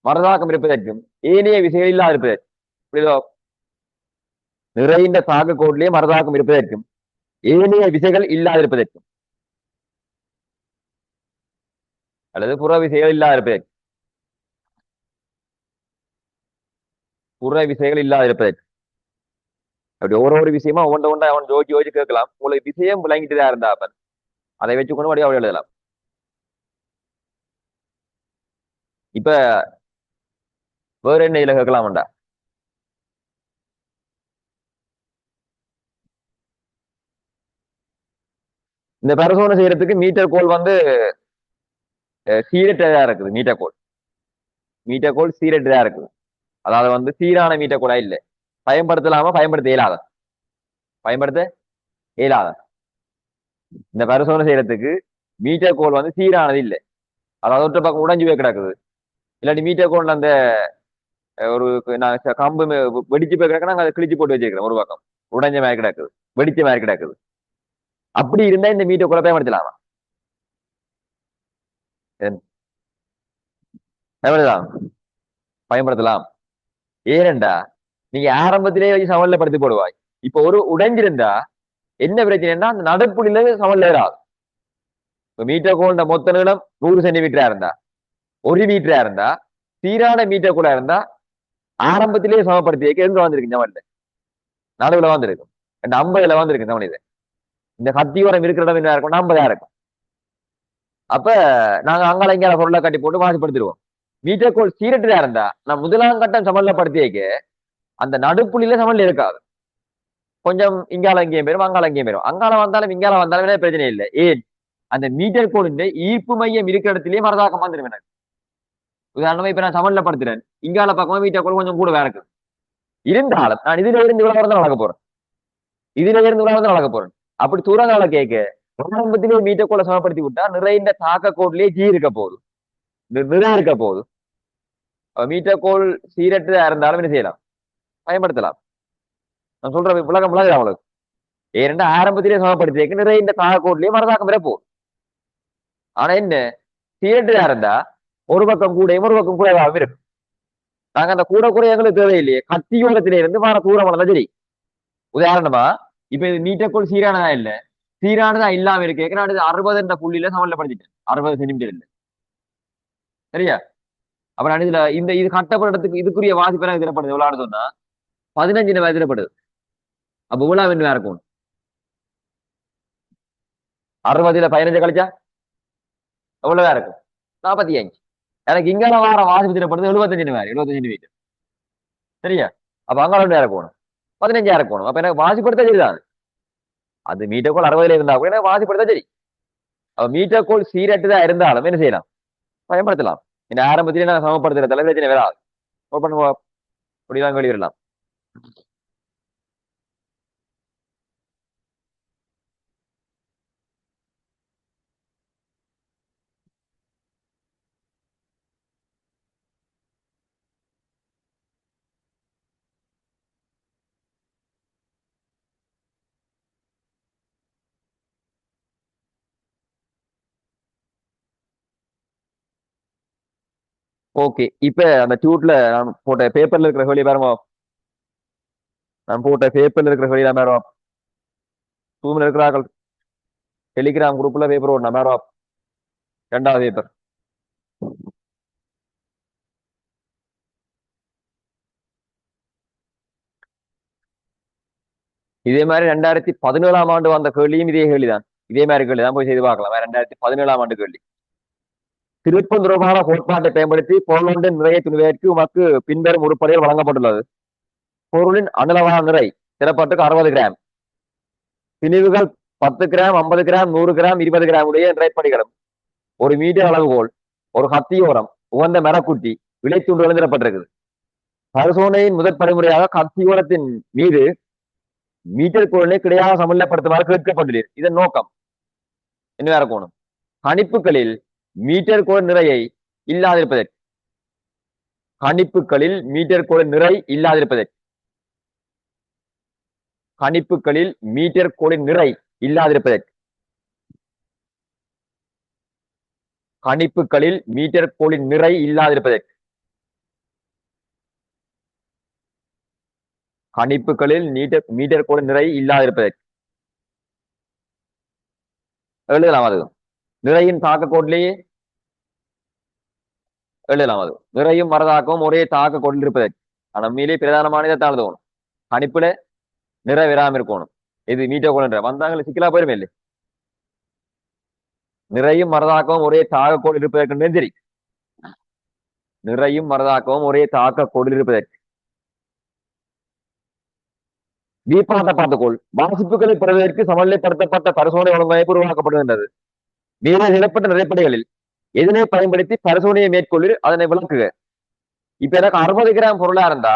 மரதாக்கம் இருப்பதற்கும் ஏனைய விசைகள் இல்லாத இருப்பதற்கும் புரியுதோ நிறைந்த தாக்க கோட்டிலேயே மரதாக்கம் இருப்பதற்கும் ஏனைய விசைகள் இல்லாதிருப்பதற்கும் அல்லது புற விசைகள் இல்லாதிருப்பதற்கு புற விசைகள் இல்லாதிருப்பதற்கு அப்படி ஒரு விஷயமா ஒன்றை அவன் ஜோதிச்சு யோசிச்சு கேட்கலாம் உங்களுக்கு விஷயம் விளங்கிட்டுதான் இருந்தா அப்ப அதை வச்சுக்கொண்டு அப்படியே அவள் எழுதலாம் இப்ப வேற என்ன இதுல கேட்கலாம்டா இந்த பரிசோதனை செய்யறதுக்கு மீட்டர் கோல் வந்து சீரற்றதா இருக்குது மீட்டர் கோல் சீரற்றதா இருக்குது அதாவது வந்து சீரான மீட்டர் கோலா இல்லை பயன்படுத்த இயலாத இந்த பரிசோதனை செய்யறதுக்கு மீட்டர் கோல் வந்து சீரானது இல்லை அதாவது ஒற்றை பக்கம் உடைஞ்சு போய் கிடக்குது இல்லாட்டி மீட்டர் கோல் அந்த ஒரு கம்பு வெடிச்சு போய் கிடக்குன்னா அதை கிழிச்சு போட்டு வச்சிருக்கிறேன் ஒரு பக்கம் உடைஞ்ச மாதிரி கிடக்குது வெடிச்ச மாதிரி கிடக்குது அப்படி இருந்தா இந்த மீட்டர் கோலை பயன்படுத்தலாமா பயன்படுத்தலாம் பயன்படுத்தலாம். ஏனெண்டா நீங்க ஆரம்பத்திலேயே வச்சு சமநிலைப்படுத்தி போடுவாய். இப்ப ஒரு உடைஞ்சிருந்தா என்ன பிரச்சனைன்னா அந்த நடுப்புள்ளில சமநிலை வராது. இப்ப மீட்டர் கோண்ட மொத்த நீளம் 100 சென்டிமீட்டரா இருந்தா 1 மீட்டரா இருந்தா சீரான மீட்டர் கூட இருந்தா ஆரம்பத்திலேயே சமப்படுத்தி வைக்க எங்க வந்திருக்கு சமநிலை நடுவுல வந்திருக்கும். 50ல வந்திருக்கு சமநிலை. இந்த கத்தியோரம் இருக்கிற இடம் என்ன இருக்கும் 50ஆ இருக்கும். அப்ப நாங்க அங்கால இங்கால பொருளை கட்டி போட்டு வாசிப்படுத்திடுவோம். மீட்டர் கோல் சீரட்டா இருந்தா நான் முதலாம் கட்டம் சமநிலைப்படுத்தி வைக்க அந்த நடுப்புள்ளில சமநிலை இருக்காது. கொஞ்சம் இங்கால அங்கேயும் போயிடும் அங்கால அங்கேயும் போயிடும். அங்கால வந்தாலும் இங்கால வந்தாலும் பிரச்சனை இல்லை. ஏன் அந்த மீட்டர் கோலின் ஈர்ப்பு மையம் இருக்கிற இடத்திலேயே மரதாக்கம் வந்துடும் எனக்கு. உதாரணமா இப்ப நான் சமநிலைப்படுத்துறேன். இங்கால பக்கமா மீட்டர் கோல் கொஞ்சம் கூட வேற இருக்கு. இருந்தாலும் நான் இதுல இருந்து இவ்வளவு தான் நடக்க போறேன். இதுல இருந்து இவ்வளவு தான் நடக்க போறேன். அப்படி தூரங்கால கேட்க ஆரம்பத்திலேயே மீட்டர் கோலை சமப்படுத்தி விட்டா நிறைய தாக்க கோட்லயே ஜி இருக்க போகுது. நிறைய இருக்க போகுது. மீட்டர் கோல் சீரற்றதா இருந்தாலும் என்ன செய்யலாம் பயன்படுத்தலாம். நான் சொல்ற விளக்கம் விளங்குது அவங்களுக்கு. ஏனென்றா ஆரம்பத்திலே சமப்படுத்தி வைக்க நிறைய இந்த தாக்க கோட்லயே மரதாக்கம் வர போகுது. ஆனா என்ன சீரற்றதா இருந்தா ஒரு பக்கம் கூடையும் ஒரு பக்கம் குறைவாகவும் இருக்கும். நாங்க அந்த கூட குறை எங்களுக்கு தேவையில்லையே கத்தியோரத்திலே இருந்து வர தூரமானதான் சரி. உதாரணமா இப்ப இது மீட்டர் சீரானதா இல்ல சீரானதா இல்லாம இருக்கு நான் 60 என்ற புள்ளியில சமநிலைப்படுத்திட்டேன் 60 சென்டிமீட்டர் இல்ல சரியா. அப்ப நான் இதுல இந்த இது கட்டப்படுறதுக்கு இதுக்குரிய வாசிப்பு எனக்கு தினப்படுது எவ்வளவு சொன்னா 15 தினப்படுது. அப்ப இவ்வளவு என்ன இருக்கும் 60ல 15 கழிச்சா எவ்வளவு இருக்கும் 45. எனக்கு இங்கால வார வாசிப்பு தினப்படுது 75 சென்டிமீட்டர் சரியா. அப்ப அங்கால இருக்கணும் 15 இருக்கணும். அப்ப எனக்கு வாசிப்படுத்த சரிதான். அது மீட்டர் கோல் 60ல இருந்தா கூட எனக்கு வாசிப்படுத்த சரி. அப்ப மீட்டர் கோல் சீரட்டுதா இருந்தாலும் என்ன செய்யலாம் பயன்படுத்தலாம். இந்த ஆரம்பத்திலே நான் சமப்படுத்துற தலைவரத்தினை வராது வெளியிடலாம். ஓகே இப்ப அந்த டியூட்ல நான் போட்ட பேப்பர்ல இருக்கிற வெளியே பாருங்க. நான் போட்ட பேப்பர்ல இருக்கிற வெளியே பாருங்க. ஜூம்ல இருக்கிறார்கள் டெலிகிராம் குரூப்ல பேப்பர் ஓடனா பாருங்க. 2வது பேப்பர் இதே மாதிரி 2017ஆம் ஆண்டு வந்த கேள்வியும் இதே கேள்விதான். இதே மாதிரி கேள்விதான் போய் செய்து பார்க்கலாம். 2017ஆம் ஆண்டு கேள்வி. திருப்பந்துரமான கோட்பாட்டை பயன்படுத்தி பொருளின் நிறைய துணிவதற்கு உமக்கு பின்வரும் உருப்படிகள் வழங்கப்பட்டுள்ளது. பொருளின் அனுலவான நிறை திறப்பாட்டுக்கு 60 கிராம். திணிவுகள் 10 கிராம் 50 கிராம் 100 கிராம் 20 கிராம் உடைய நிறைப்படிகளும் 1 மீட்டர் அளவுகோல் ஒரு கத்தியோரம் உகந்த மரக்குட்டி விளைத்துண்டு எழுந்திரப்பட்டிருக்குது. பரிசோதனையின் முதற் பரிமுறையாக கத்தியோரத்தின் மீது மீட்டர் கோலினை கிடையாக சமநிலைப்படுத்துமாறு கேட்கப்பட்டுள்ளது. இதன் நோக்கம் என்ன இருக்கணும் கணிப்புகளில் மீட்டர் கோல் நிறையை இல்லாதிருப்பதற்கு. கணிப்புகளில் மீட்டர் கோல் நிறை இல்லாதிருப்பதற்கு. கணிப்புகளில் மீட்டர் கோலின் நிறை இல்லாதிருப்பதற்கு. கணிப்புகளில் மீட்டர் கோலின் நிறை இல்லாதிருப்பதற்கு. கணிப்புகளில் மீட்டர் கோலின் நிறை இல்லாதிருப்பதற்கு எழுதலாம். அது நிறையின் தாக்க கோட்டிலேயே எழுதலாம். அது நிறையும் மரதாக்கவும் ஒரே தாக்க கோட்டில் இருப்பதற்கு. ஆனா மீளே பிரதானமானதை தாழ்ந்தோணும் கணிப்புல நிறை விராம இருக்கணும். இது மீட்டர் கோல் வந்தாங்க சிக்கலா போயிருமே இல்லை. நிறையும் மரதாக்கவும் ஒரே தாக்க கோடில் இருப்பதற்கு சரி. நிறையும் மரதாக்கவும் ஒரே தாக்க கோடில் இருப்பதற்கு. வீப்பாட்ட பார்த்துக்கோள் வாசிப்புகளை பெறுவதற்கு சமநிலைப்படுத்தப்பட்ட பரிசோதனை ஒழுங்கமைப்பு உருவாக்கப்படுகின்றது. மீத நிலப்பட்ட நிறைப்படைகளில் எதனை பயன்படுத்தி பரிசோதனையை மேற்கொள்ளி அதனை விளக்குக. இப்ப எனக்கு 60 கிராம் பொருளா இருந்தா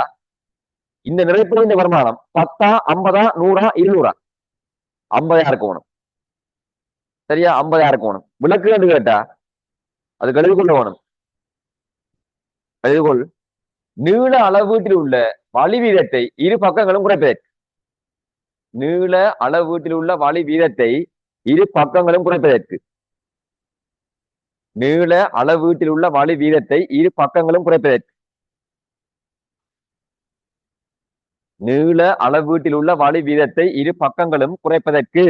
இந்த நிறைப்படையின் வருமானம் 10 50 100 200 50 இருக்கணும் சரியா. 50 இருக்கணும். விளக்கு என்று கேட்டா அது கழுவிக்கொள்ள வேணும். கழுவிக்கொள் நீள அளவீட்டில் உள்ள வழி வீதத்தை இரு பக்கங்களும் குறைப்பதற்கு. நீள அளவீட்டில் உள்ள வழி வீதத்தை இரு பக்கங்களும் குறைப்பதற்கு. நீள அளவீட்டில் உள்ள வழி வீதத்தை இரு பக்கங்களும் குறைப்பதற்கு. நீள அளவீட்டில் உள்ள வழி வீதத்தை இரு பக்கங்களும் குறைப்பதற்கு.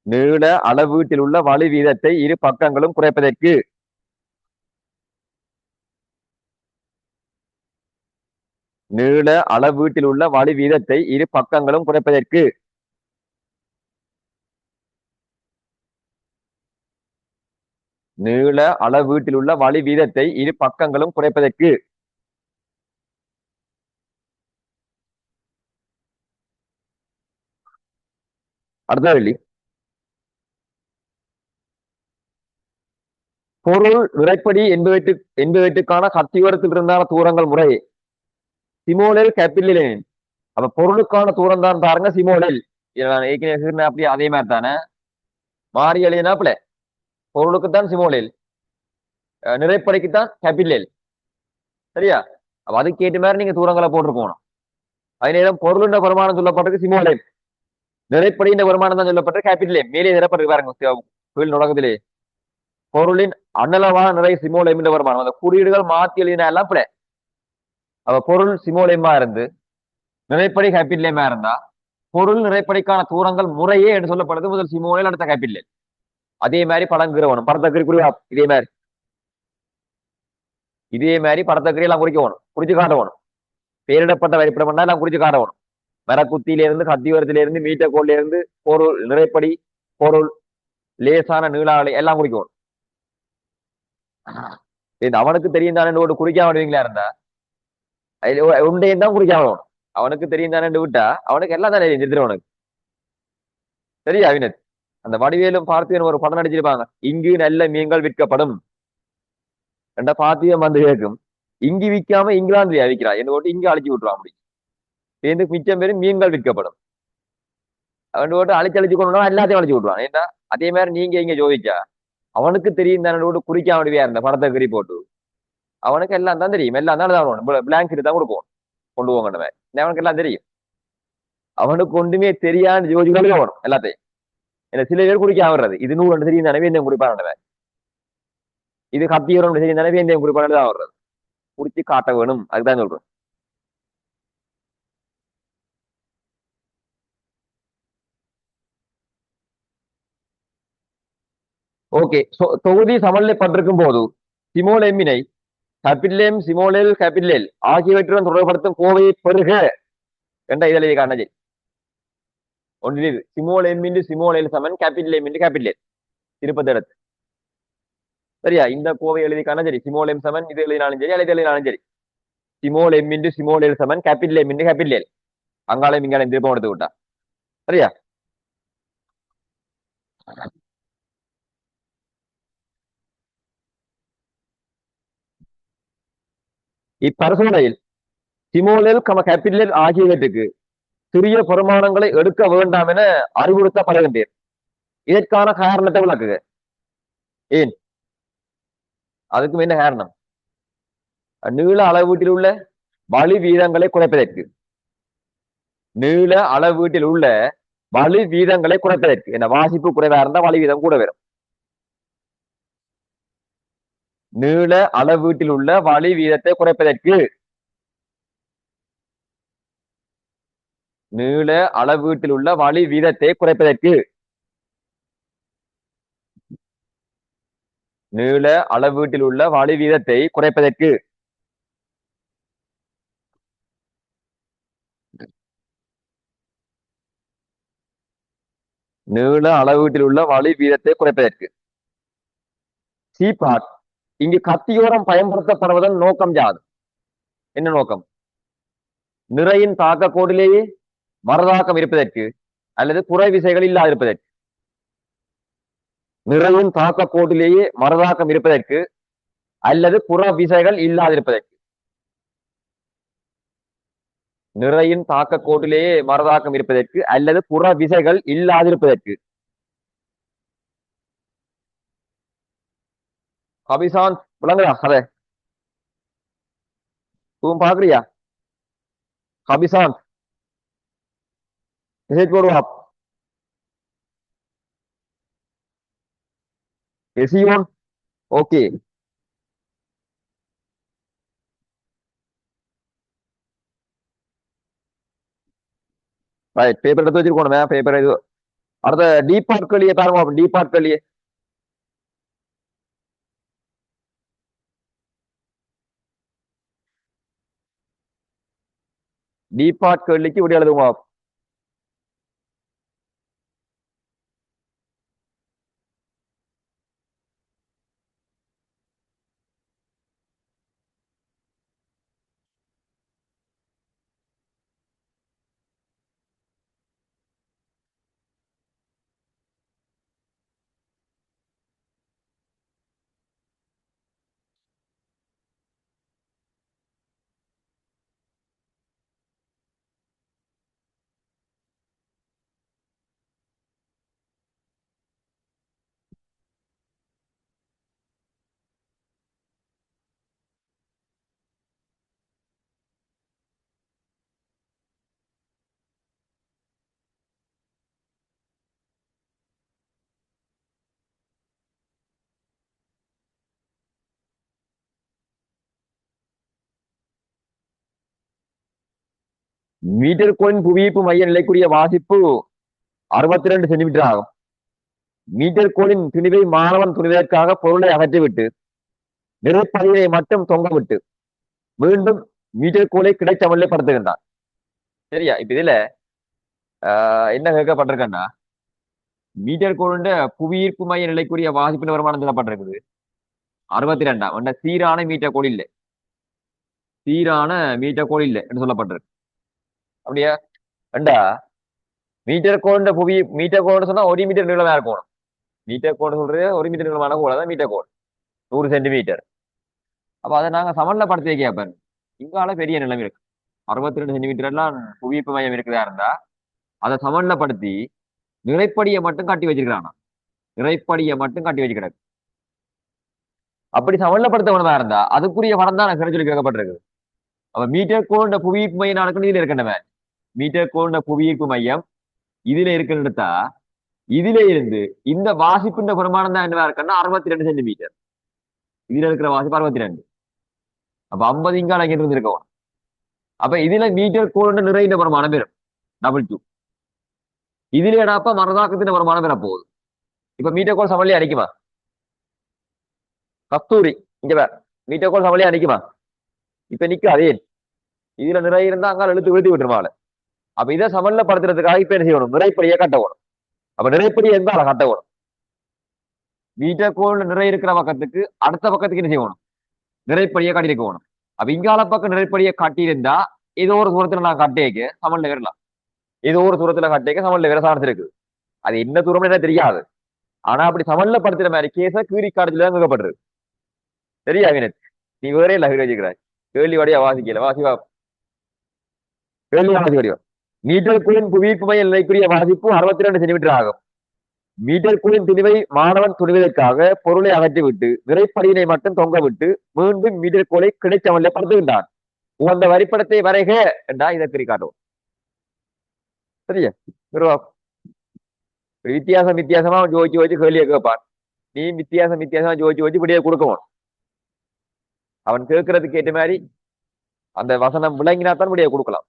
நீள அளவீட்டில் உள்ள வழி வீதத்தை இரு பக்கங்களும் குறைப்பதற்கு. நீள அளவீட்டில் உள்ள வழி வீதத்தை இரு பக்கங்களும் குறைப்பதற்கு. நீள அளவீட்டில் உள்ள வழி வீதத்தை இரு பக்கங்களும் குறைப்பதற்கு. அடுத்த கேள்வி. பொருள் விறைப்படி என்பவற்றுக்கான கத்தியோரத்தில் இருந்தான தூரங்கள் முறை சிமோலில் கேபிட்டலில். அப்ப பொருளுக்கான தூரம் தான் பாருங்க சிமோலில். ஏற்கனவே அப்படி அதே மாதிரி தானே மாறி எழுதினாப்புல. பொருளுக்குத்தான் சிமோலில், நிறைப்படைக்குத்தான் கேபிட்டல். சரியா? அப்ப அதுக்கு ஏற்ற மாதிரி நீங்க தூரங்களை போட்டு போகணும். அதே நேரம் பொருளுன்ற வருமானம் சொல்லப்பட்டிருக்கு சிமோலில், நிறைப்படின்ற வருமானம் தான் சொல்லப்பட்டிருக்கு கேபிட்டல். மேலே நிரப்பட்டிருக்கு பாருங்க நுழக்கத்திலே. பொருளின் அன்னளவான நிறை சிமோலேம் என்ற வருமானம். அந்த குறியீடுகள் மாத்தி எழுதினா எல்லாம் பிள்ளை. அப்ப பொருள் சிமோலேமா இருந்து நிறைப்படி கேபிட்டலேமா இருந்தா பொருள் நிறைப்படிக்கான தூரங்கள் முறையே என்று சொல்லப்படுது. முதல் சிமோலேல், அடுத்த கேபிட்டல். அதே மாதிரி படங்குறவனும் படத்தக்கறி குறிவா இதே மாதிரி படத்தக்கறி எல்லாம் குறிக்கணும், குறிச்சு காட்டணும். பேரிடப்பட்ட வரிப்படம் பண்ணா எல்லாம் குறிச்சு காட்டணும். மரக்குத்தியிலிருந்து கத்திவரத்திலிருந்து மீட்டர் இருந்து பொருள் நிறைப்படி பொருள் லேசான நீளாவளி எல்லாம் குறிக்கணும். அவனுக்கு தெரியும் தானே ஒரு குறிக்காம விடுவீங்களா இருந்தா உண்டையும் தான் குறிக்காம அவனுக்கு தெரியும் தானே விட்டா அவனுக்கு எல்லாம் தானே தெரியும் அவனுக்கு. சரியா அவினத்? அந்த வடிவேலும் பார்த்தியன் ஒரு படம் நடிச்சிருப்பாங்க. இங்கு நல்ல மீன்கள் விற்கப்படும் என்ற பார்த்தியம் வந்து கேட்கும். இங்கு விற்காம இங்கிலாந்து விற்கிறா என்ன போட்டு இங்க அழிச்சு விட்டுருவான். அப்படி சேர்ந்து மிச்சம் பேரும் மீன்கள் விற்கப்படும் அவன் போட்டு அழிச்சு கொண்டு எல்லாத்தையும் அழிச்சு விட்டுருவான். ஏன்னா அதே மாதிரி நீங்க இங்க ஜோதிச்சா அவனுக்கு தெரியும் தானே விட்டு குறிக்காம விடுவியா இருந்த படத்தை குறி போட்டு அவனுக்கு எல்லாம் தான் தெரியும். எல்லாம் தான் தான் பிளாங்க் தான் கொடுப்போம் கொண்டு போங்க மாதிரி அவனுக்கு எல்லாம் தெரியும். அவனுக்கு ஒன்றுமே தெரியான்னு ஜோதிகளும் அவனும் எல்லாத்தையும். என்ன சில பேர் குறிக்காம வர்றது இது 100 தெரியும் தானே வேந்தியம் குறிப்பான இது கத்தியோரம் தெரியும் தானே வேந்தியம் குறிப்பானதான் வர்றது. குறிச்சு காட்ட வேணும், அதுதான் சொல்றேன். ஓகே, தொகுதி சமநிலைப்பட்டிருக்கும் போது சிமோலெம்மினை கேபிட்டலேம் சிமோலேல் கேபிட்டலேல் ஆகியவற்றுடன் தொடர்படுத்தும் கோவையை பெருக என்ற இதழை காணது. ஒன்றில் சிமோலெம் இன்று சிமோலேல் சமன் கேபிட்டலேம் இன்று கேபிட்டலேல் திருப்பதி இடத்து. சரியா? இந்த கோவை எழுதி காண சரி. சிமோலேம் சமன் இது எழுதினாலும் சரி, அல்லது எழுதினாலும் சரி. சிமோலேம் இன்று சிமோலேல் சமன் கேபிட்டலேம் இன்று கேபிட்டலேல் அங்காலையும் இங்காலையும் திருப்பம் எடுத்து விட்டா. சரியா? இப்பரிசோதனையில் சிமோலேல் கேபிட்டலேல் ஆகியவற்றுக்கு சிறிய பெருமானங்களை எடுக்க வேண்டாம் என அறிவுறுத்தப்படுகின்றேன். இதற்கான காரணத்தை விளக்குக. ஏன்? அதுக்கும் என்ன காரணம்? நீள அளவீட்டில் உள்ள வலி வீதங்களை குறைப்பதற்கு. நீள அளவீட்டில் உள்ள வலி வீதங்களை குறைப்பதற்கு. என்ன வாசிப்பு குறைவா இருந்தா வலி வீதம் கூட வரும். நீள அளவீட்டில் உள்ள வலி வீதத்தை குறைப்பதற்கு. நீள அளவீட்டில் உள்ள வலி வீதத்தை குறைப்பதற்கு. நீள அளவீட்டில் உள்ள வலி வீதத்தை குறைப்பதற்கு. நீள அளவீட்டில் உள்ள வலி வீதத்தை குறைப்பதற்கு. C part. இங்கு கத்தியோரம் பயன்படுத்தப்படுவதன் நோக்கம் யாது? என்ன நோக்கம்? நிறையின் தாக்க கோட்டிலேயே மரதாக்கம் இருப்பதற்கு அல்லது புற விசைகள் இல்லாதிருப்பதற்கு. நிறையின் தாக்க கோட்டிலேயே மரதாக்கம் இருப்பதற்கு அல்லது புற விசைகள் இல்லாதிருப்பதற்கு. நிறையின் தாக்க கோட்டிலேயே மரதாக்கம் இருப்பதற்கு அல்லது புற விசைகள் இல்லாதிருப்பதற்கு. கபிசாந்த் விளங்குதா கதை? தூம் பாக்குறியா? கபிசாந்த் மெசேஜ் போடுவா. எசியோன் ஓகே. ரைட் பேப்பர் எடுத்து வச்சிருக்கோணுமே பேப்பர் இது அடுத்த டீபார்ட் கேள்வியை பாருங்க டீபார்ட் கேள்வியை டீபார்ட் கேள்விக்கு விட எழுதுவோம். மீட்டர் கோளின் புவியீர்ப்பு மைய நிலைக்குரிய வாசிப்பு 62 சென்டிமீட்டர் ஆகும். மீட்டர் கோளின் துணிவை மாணவன் துணிவதற்காக பொருளை அகற்றிவிட்டு நிறைப்பதிவை மட்டும் தொங்கவிட்டு மீண்டும் மீட்டர் கோளை கிடைச்சமல்ல படுத்துகின்றான். சரியா? இப்ப இதுல என்ன கேட்கப்பட்டிருக்கேன்னா மீட்டர் கோளுண்ட புவியீர்ப்பு மைய நிலைக்குரிய வாசிப்பின் வருமானம் சொல்லப்பட்டிருக்குது 62ஆம் என்ன சீரான மீட்டர் கோள் இல்லை, சீரான மீட்டர் கோள் இல்லை என்று சொல்லப்பட்டிருக்கு. அப்படியா? ஏண்டா மீட்டர் கோண்ட மீட்டர் கோடு சொன்னா 1 மீட்டர் நீளமா இருக்கணும். மீட்டர் கோடு சொல்றது 1 மீட்டர் நீளமான கோடு தான் மீட்டர் கோடு 100 சென்டிமீட்டர். அப்ப அதை நாங்க சமன்லப்படுத்தி கேட்பேன். இங்கால பெரிய நிலம் இருக்கு 62 சென்டிமீட்டர் எல்லாம் புவியீர்ப்பு மையம் இருக்குதா இருந்தா அதை சமன்லப்படுத்தி நிறைப்படியை மட்டும் காட்டி வச்சிருக்கிறானா, நிறைப்படியை மட்டும் காட்டி வச்சுக்கிறாங்க. அப்படி சமன்லப்படுத்தவனதா இருந்தா அதுக்குரிய படம் தான் எனக்கு சொல்லி கேட்கப்பட்டிருக்கு. அப்ப மீட்டர் கோண்ட புவியீர்ப்பு மையம் நடக்கணும் இதுல இருக்கின்றவன் மீட்டர் கோண்ட புவியீர்ப்பு மையம் இதுல இருக்குன்னு இதுல இருந்து இந்த வாசிப்பின் பிரமாணம் தான் என்னவா இருக்குன்னா 62 சென்டிமீட்டர். இதுல இருக்கிற வாசிப்பு 62. அப்ப 50 இங்கால இங்க இருந்து இருக்கவும். அப்ப இதுல மீட்டர் கோண்ட நிறைந்த பிரமாணம் வரும் டபுள் 2. இதுல என்னப்பா மரதாக்கத்தின் பிரமாணம் வர போகுது. இப்ப மீட்டர் கோள் சமநிலை அடிக்குமா கஸ்தூரி இங்க வேற மீட்டர் கோள் சமநிலை அடிக்குமா? இப்ப நிக்க அதே இதுல நிறைய இருந்தா அங்கால இழுத்து விழுத்தி விட்டுருமால. அப்ப இதை சமநிலைப்படுத்துறதுக்காக இப்ப என்ன செய்யணும், நிறைப்படியை கட்டணும். அப்ப நிறைப்படி இருந்தால கட்டணும். மீட்டர் கோள் நிறைய இருக்கிற பக்கத்துக்கு அடுத்த பக்கத்துக்கு என்ன செய்யணும், நிறைப்படியை காட்டியிருக்கணும். அப்ப இங்கால பக்கம் நிறைப்படியை காட்டியிருந்தா ஏதோ ஒரு தூரத்துல நான் கட்டேக்கு சமன்ல வரலாம், ஏதோ ஒரு தூரத்துல கட்டேக்க சமன்ல வேற சார்ந்து இருக்கு. அது என்ன தூரம்னு எனக்கு தெரியாது. ஆனா அப்படி சமன்லப்படுத்துற மாதிரி கேஸ கீரி காலத்துல தான் கேட்கப்படுறது. சரியா வினத்? நீ வேறே இல்ல வச்சுக்கிறாய் கேள்வி வடியா வாசிக்கல வாசிவா கேள்வி வாசி வடிவா. மீட்டர் குளின் புவியீர்ப்பு மைய நிலைக்குரிய வாசிப்பு 62 சென்டிமீட்டர் ஆகும். மீட்டர் குளின் துணிவை மாணவன் துணிவதற்காக பொருளை அகற்றிவிட்டு நிறைப்படியினை மட்டும் தொங்க விட்டு மீண்டும் மீட்டர் கோளை கிடைச்சவன்ல படுத்துகின்றான். உந்த வரிப்படத்தை வரைக என்றா இதை குறிக்காட்டும். சரியா? வித்தியாசம் வித்தியாசமா ஜோதிச்சு வச்சு கேள்வியை கேட்பான். நீ வித்தியாசம் வித்தியாசமா ஜோதிச்சு வச்சு இப்படியே கொடுக்கணும். அவன் கேட்கறதுக்கு ஏற்ற மாதிரி அந்த வசனம் விளங்கினாத்தான் இப்படியே கொடுக்கலாம்.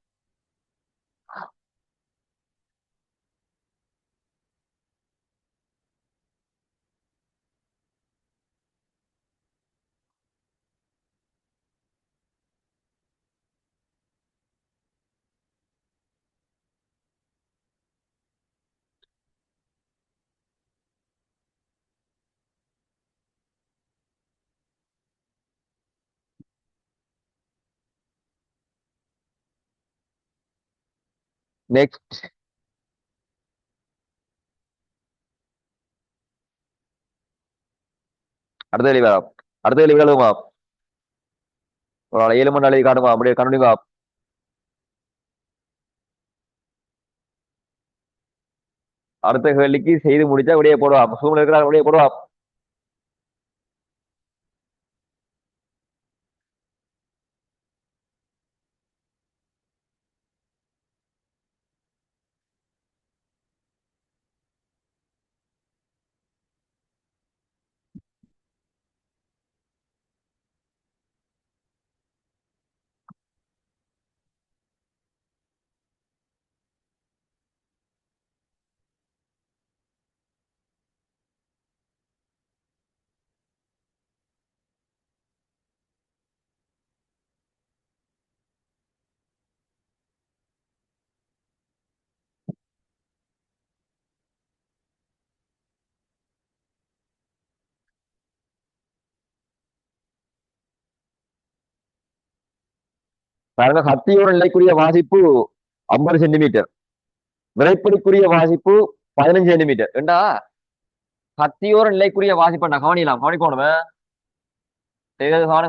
நெக்ஸ்ட் அடுத்த கேள்வி அடுத்த கேள்வி எழுதுமா ஒரு 7 மணி எழுதி காட்டுமா அப்படியே கண்டிப்பா. அடுத்த கேள்விக்கு செய்து முடிச்சா அப்படியே போடுவா சூழ்நிலை இருக்கிறார் அப்படியே போடுவா. பாருங்க கத்தியோர நிலைக்குரிய வாசிப்பு 50 சென்டிமீட்டர், விறைப்படிக்குரிய வாசிப்பு 15 சென்டிமீட்டர். ஏண்டா கத்தியோர நிலைக்குரிய வாசிப்பை நான் கவனிக்கலாம், கவனிக்கணும்,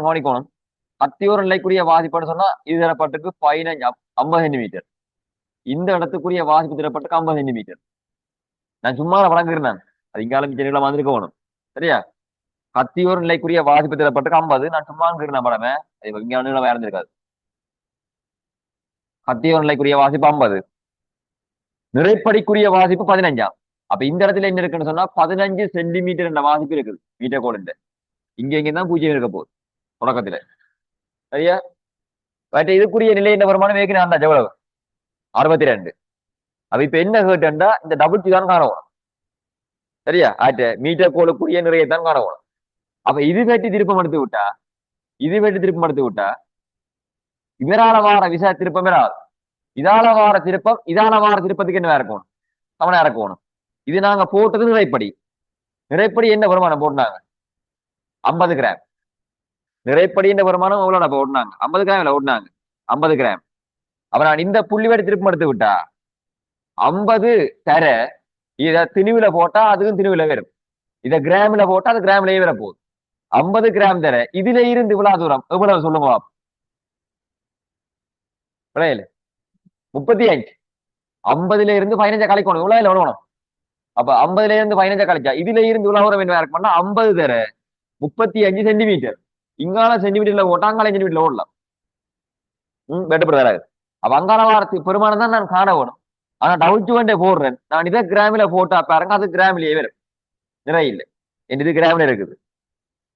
கவனிக்கணும். கத்தியோர நிலைக்குரிய வாசிப்புன்னு சொன்னா இது தரப்பட்டுக்கு 50 சென்டிமீட்டர். இந்த இடத்துக்குரிய வாசிப்பு தரப்பட்டுக்கு 50 சென்டிமீட்டர். நான் சும்மா வழங்குகிறேன், அது இங்கால மிச்சம் வந்திருக்க வேணும். சரியா? கத்தியோர நிலைக்குரிய வாசிப்பு தரப்பட்டுக்கு 50, நான் சும்மா இருக்கிறேன் படமே, அது இங்க வேற இருந்திருக்காது. கத்தியோர நிலைக்குரிய வாசிப்பு 50, நிறைப்படிக்குரிய வாசிப்பு 15. அப்ப இந்த இடத்துல என்ன இருக்குன்னு சொன்னா 15 சென்டிமீட்டர் என்ற வாசிப்பு இருக்குது மீட்டர் கோடு. இங்க தான் பூஜ்ஜியம் இருக்க போகுது தொடக்கத்துல. சரியா? பட் இதுக்குரிய நிலை என்ன வருமானம் வேக்கினா எவ்வளவு? 62. அப்ப இப்ப என்ன கேட்டா இந்த டபுள் தான் காணணும். சரியா? மீட்டர் கோடுக்குரிய நிறைய தான் காணணும். அப்ப இது வெட்டி திருப்பம் எடுத்து விட்டா, இது வெட்டி திருப்பம் எடுத்து விட்டா இவரால வார விசா திருப்பம் வராது. இதால வார திருப்பம் இதால வார திருப்பத்துக்கு என்ன இருக்கணும்? சமனா இருக்கணும். இது நாங்க போட்டது நிறைப்படி. நிறைப்படி என்ன வருமானம் போட்டாங்க? 50 கிராம். நிறைப்படின்ற வருமானம் எவ்வளவு ஓடினாங்க? 50 கிராம் ஓடினாங்க, 50 கிராம். அப்ப நான் இந்த புள்ளி வெடி திருப்பம் எடுத்து விட்டா 50 தர இத திணிவுல போட்டா அதுவும் திணிவுல வரும். இத கிராம்ல போட்டா அது கிராம்லயே வர போகுது. 50 கிராம் தர இதுல இருந்து இவ்வளவு தூரம் எவ்வளவு சொல்லுங்க? 35. 50ல இருந்து 15 கழிக்கணும். இவ்வளவு எவ்வளவு? அப்ப 50ல இருந்து 15 கழிச்சா இதுல இருந்து இவ்வளவு தூரம் என்ன இருக்கும்னா 50 தர 35 சென்டிமீட்டர். இங்கால சென்டிமீட்டர்ல போட்டா அங்கால சென்டிமீட்டர்ல ஓடலாம். வெட்டப்படுறாரு. அப்ப அங்கால வாரத்து பெருமானம் தான் நான் காண வேணும். ஆனா டவுட் வேண்டே போடுறேன். நான் இதை கிராமில போட்டா பாருங்க, அது கிராமிலேயே வரும். நிறைய இல்லை, என் இது கிராமில இருக்குது.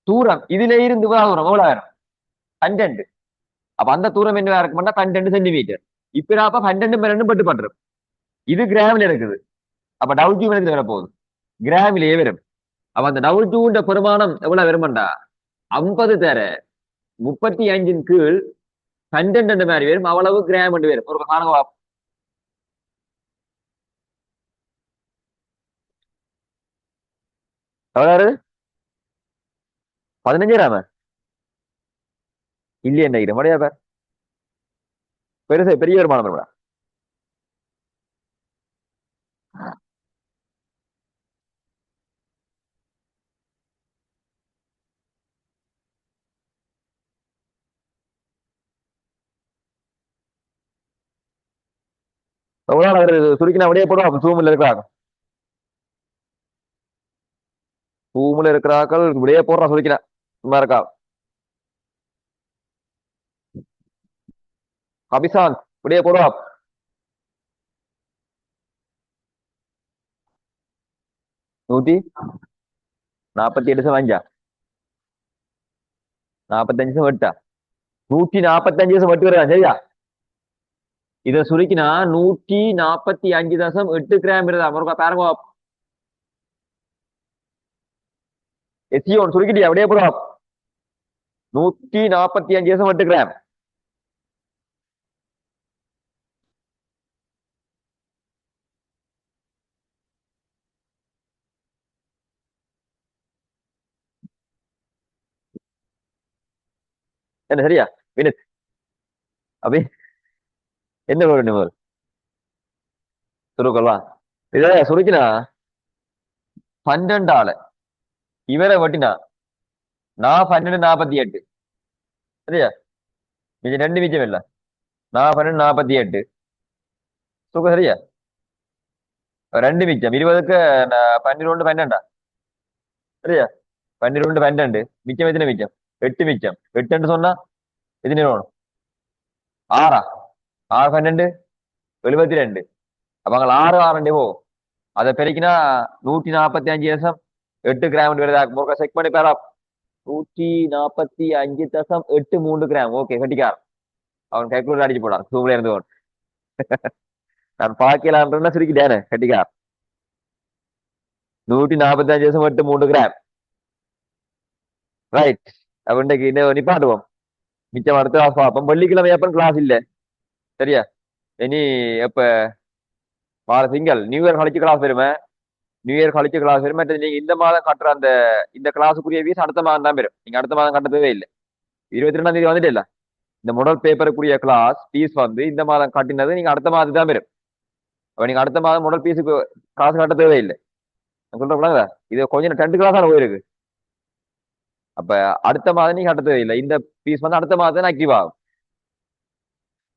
தூரம் இதுல இருந்து தூரம் எவ்வளவு வரும்? 12. அப்ப அந்த தூரம் என்ன இருக்கும்னா 12 சென்டிமீட்டர். இப்ப நான் 12 பட்டு பண்றேன். இது கிராமில இருக்குது. அப்ப டவுட் எனக்கு வர போகுது, கிராமிலேயே வரும். அப்ப அந்த டவுட் பெருமானம் எவ்வளவு வருமாண்டா 50 தர 35 கீழ் 12 மாதிரி வரும். அவ்வளவு கிராம் வரும். ஒரு காரணம் எவ்வளவு? 15 கிராம இல்லையே நினைக்கிறேன். மடையா பேர் பெருசா பெரிய வருமானம் வரும்டா. சுருக்கினா அப்படியே போடுவோம். சூமில் இருக்கிறாங்க, ரூம்ல இருக்கிறாக்கள் இப்படியே போடுறான் சொல்லிக்கிறேன். சும்மா இருக்கா அபிசான் இப்படியே போடுவா. 148 45 வெட்டா 145 வெட்டு வருவான். சரியா? இதை சுருக்கினா 145.8 கிராம் இருந்தா ஒரு பாருங்க. எஸ்சியோன் சுருக்கிட்டியா? அப்படியே போடுவா. 145.8 கிராம். என்ன சரியா? வினத் அப்படி என்ன வேணும் சுருக்கல்வா? இத சுருக்கினா 12 இவரை வட்டினா நான் 12.48. சரியா? மிச்சம் 2 மிச்சம் இல்ல. நான் 12.48 சுக. சரியா? 2 மிச்சம் 20க்கு 12 12. சரியா? 12 12 மிச்சம் எத்தனை மிச்சம்? 8 மிச்சம். 8 சொன்னா எத்தனை வேணும்? 6. 6 12 72. அப்ப அங்க 6 6 போ. அதை பெருக்கினா 145.8 கிராம் வருதா? ஒரு செக் பண்ணி பாரா. 145.83 கிராம். ஓகே, கட்டிக்கார். அவன் கைக்குள்ள அடிச்சு போடான் சூப்ல இருந்து. நான் பாக்கலான் சுருக்கிட்டேன். கட்டிக்கார் 145.83 கிராம். ரைட். அப்ப இன்றைக்கு நிப்பாட்டுவோம். மிச்சம் அடுத்த கிளாஸ் பார்ப்போம். வெள்ளிக்கிழமை எப்ப கிளாஸ் இல்ல. சரியா? இனி எப்ப வார திங்கள் நியூ இயர் கழிச்சு கிளாஸ் வருமே. நியூ இயர் கழிச்சு கிளாஸ் வரும். மற்ற நீங்க இந்த மாதம் கட்டுற இந்த கிளாஸுக்குரிய ஃபீஸ் அடுத்த மாதம் தான் வரும். நீங்க அடுத்த மாதம் கட்ட தேவை இல்லை. 22ஆம் தேதி வந்துட்டு இல்ல, இந்த முதல் பேப்பருக்குரிய கிளாஸ் ஃபீஸ் வந்து இந்த மாதம் கட்டினது நீங்க அடுத்த மாதம் தான் வரும். அப்ப நீங்க அடுத்த மாதம் முதல் ஃபீஸுக்கு காசு கட்ட தேவையில்லை. நான் சொல்றேன் இது கொஞ்சம் 2 கிளாஸ் தான் போயிருக்கு. அப்ப அடுத்த மாதம் நீங்க கட்ட தேவையில்லை. இந்த ஃபீஸ் வந்து அடுத்த மாதம் தான் ஆக்டிவ் ஆகும்.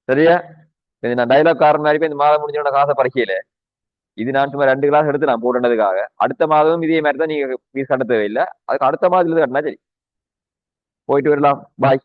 சரியா? நான் டைலாக் காரன் மாதிரி போய் இந்த மாதம் முடிஞ்சோட காசை பறிக்கல. இது நான் சும்மா 2 கிளாஸ் எடுத்து நான் போட்டுனதுக்காக அடுத்த மாதமும் இதே மாதிரி தான் நீங்க ஃபீஸ் கட்ட தேவையில்லை. அதுக்கு அடுத்த மாதத்துல கட்டினா சரி. போயிட்டு வரலாம். பாய்.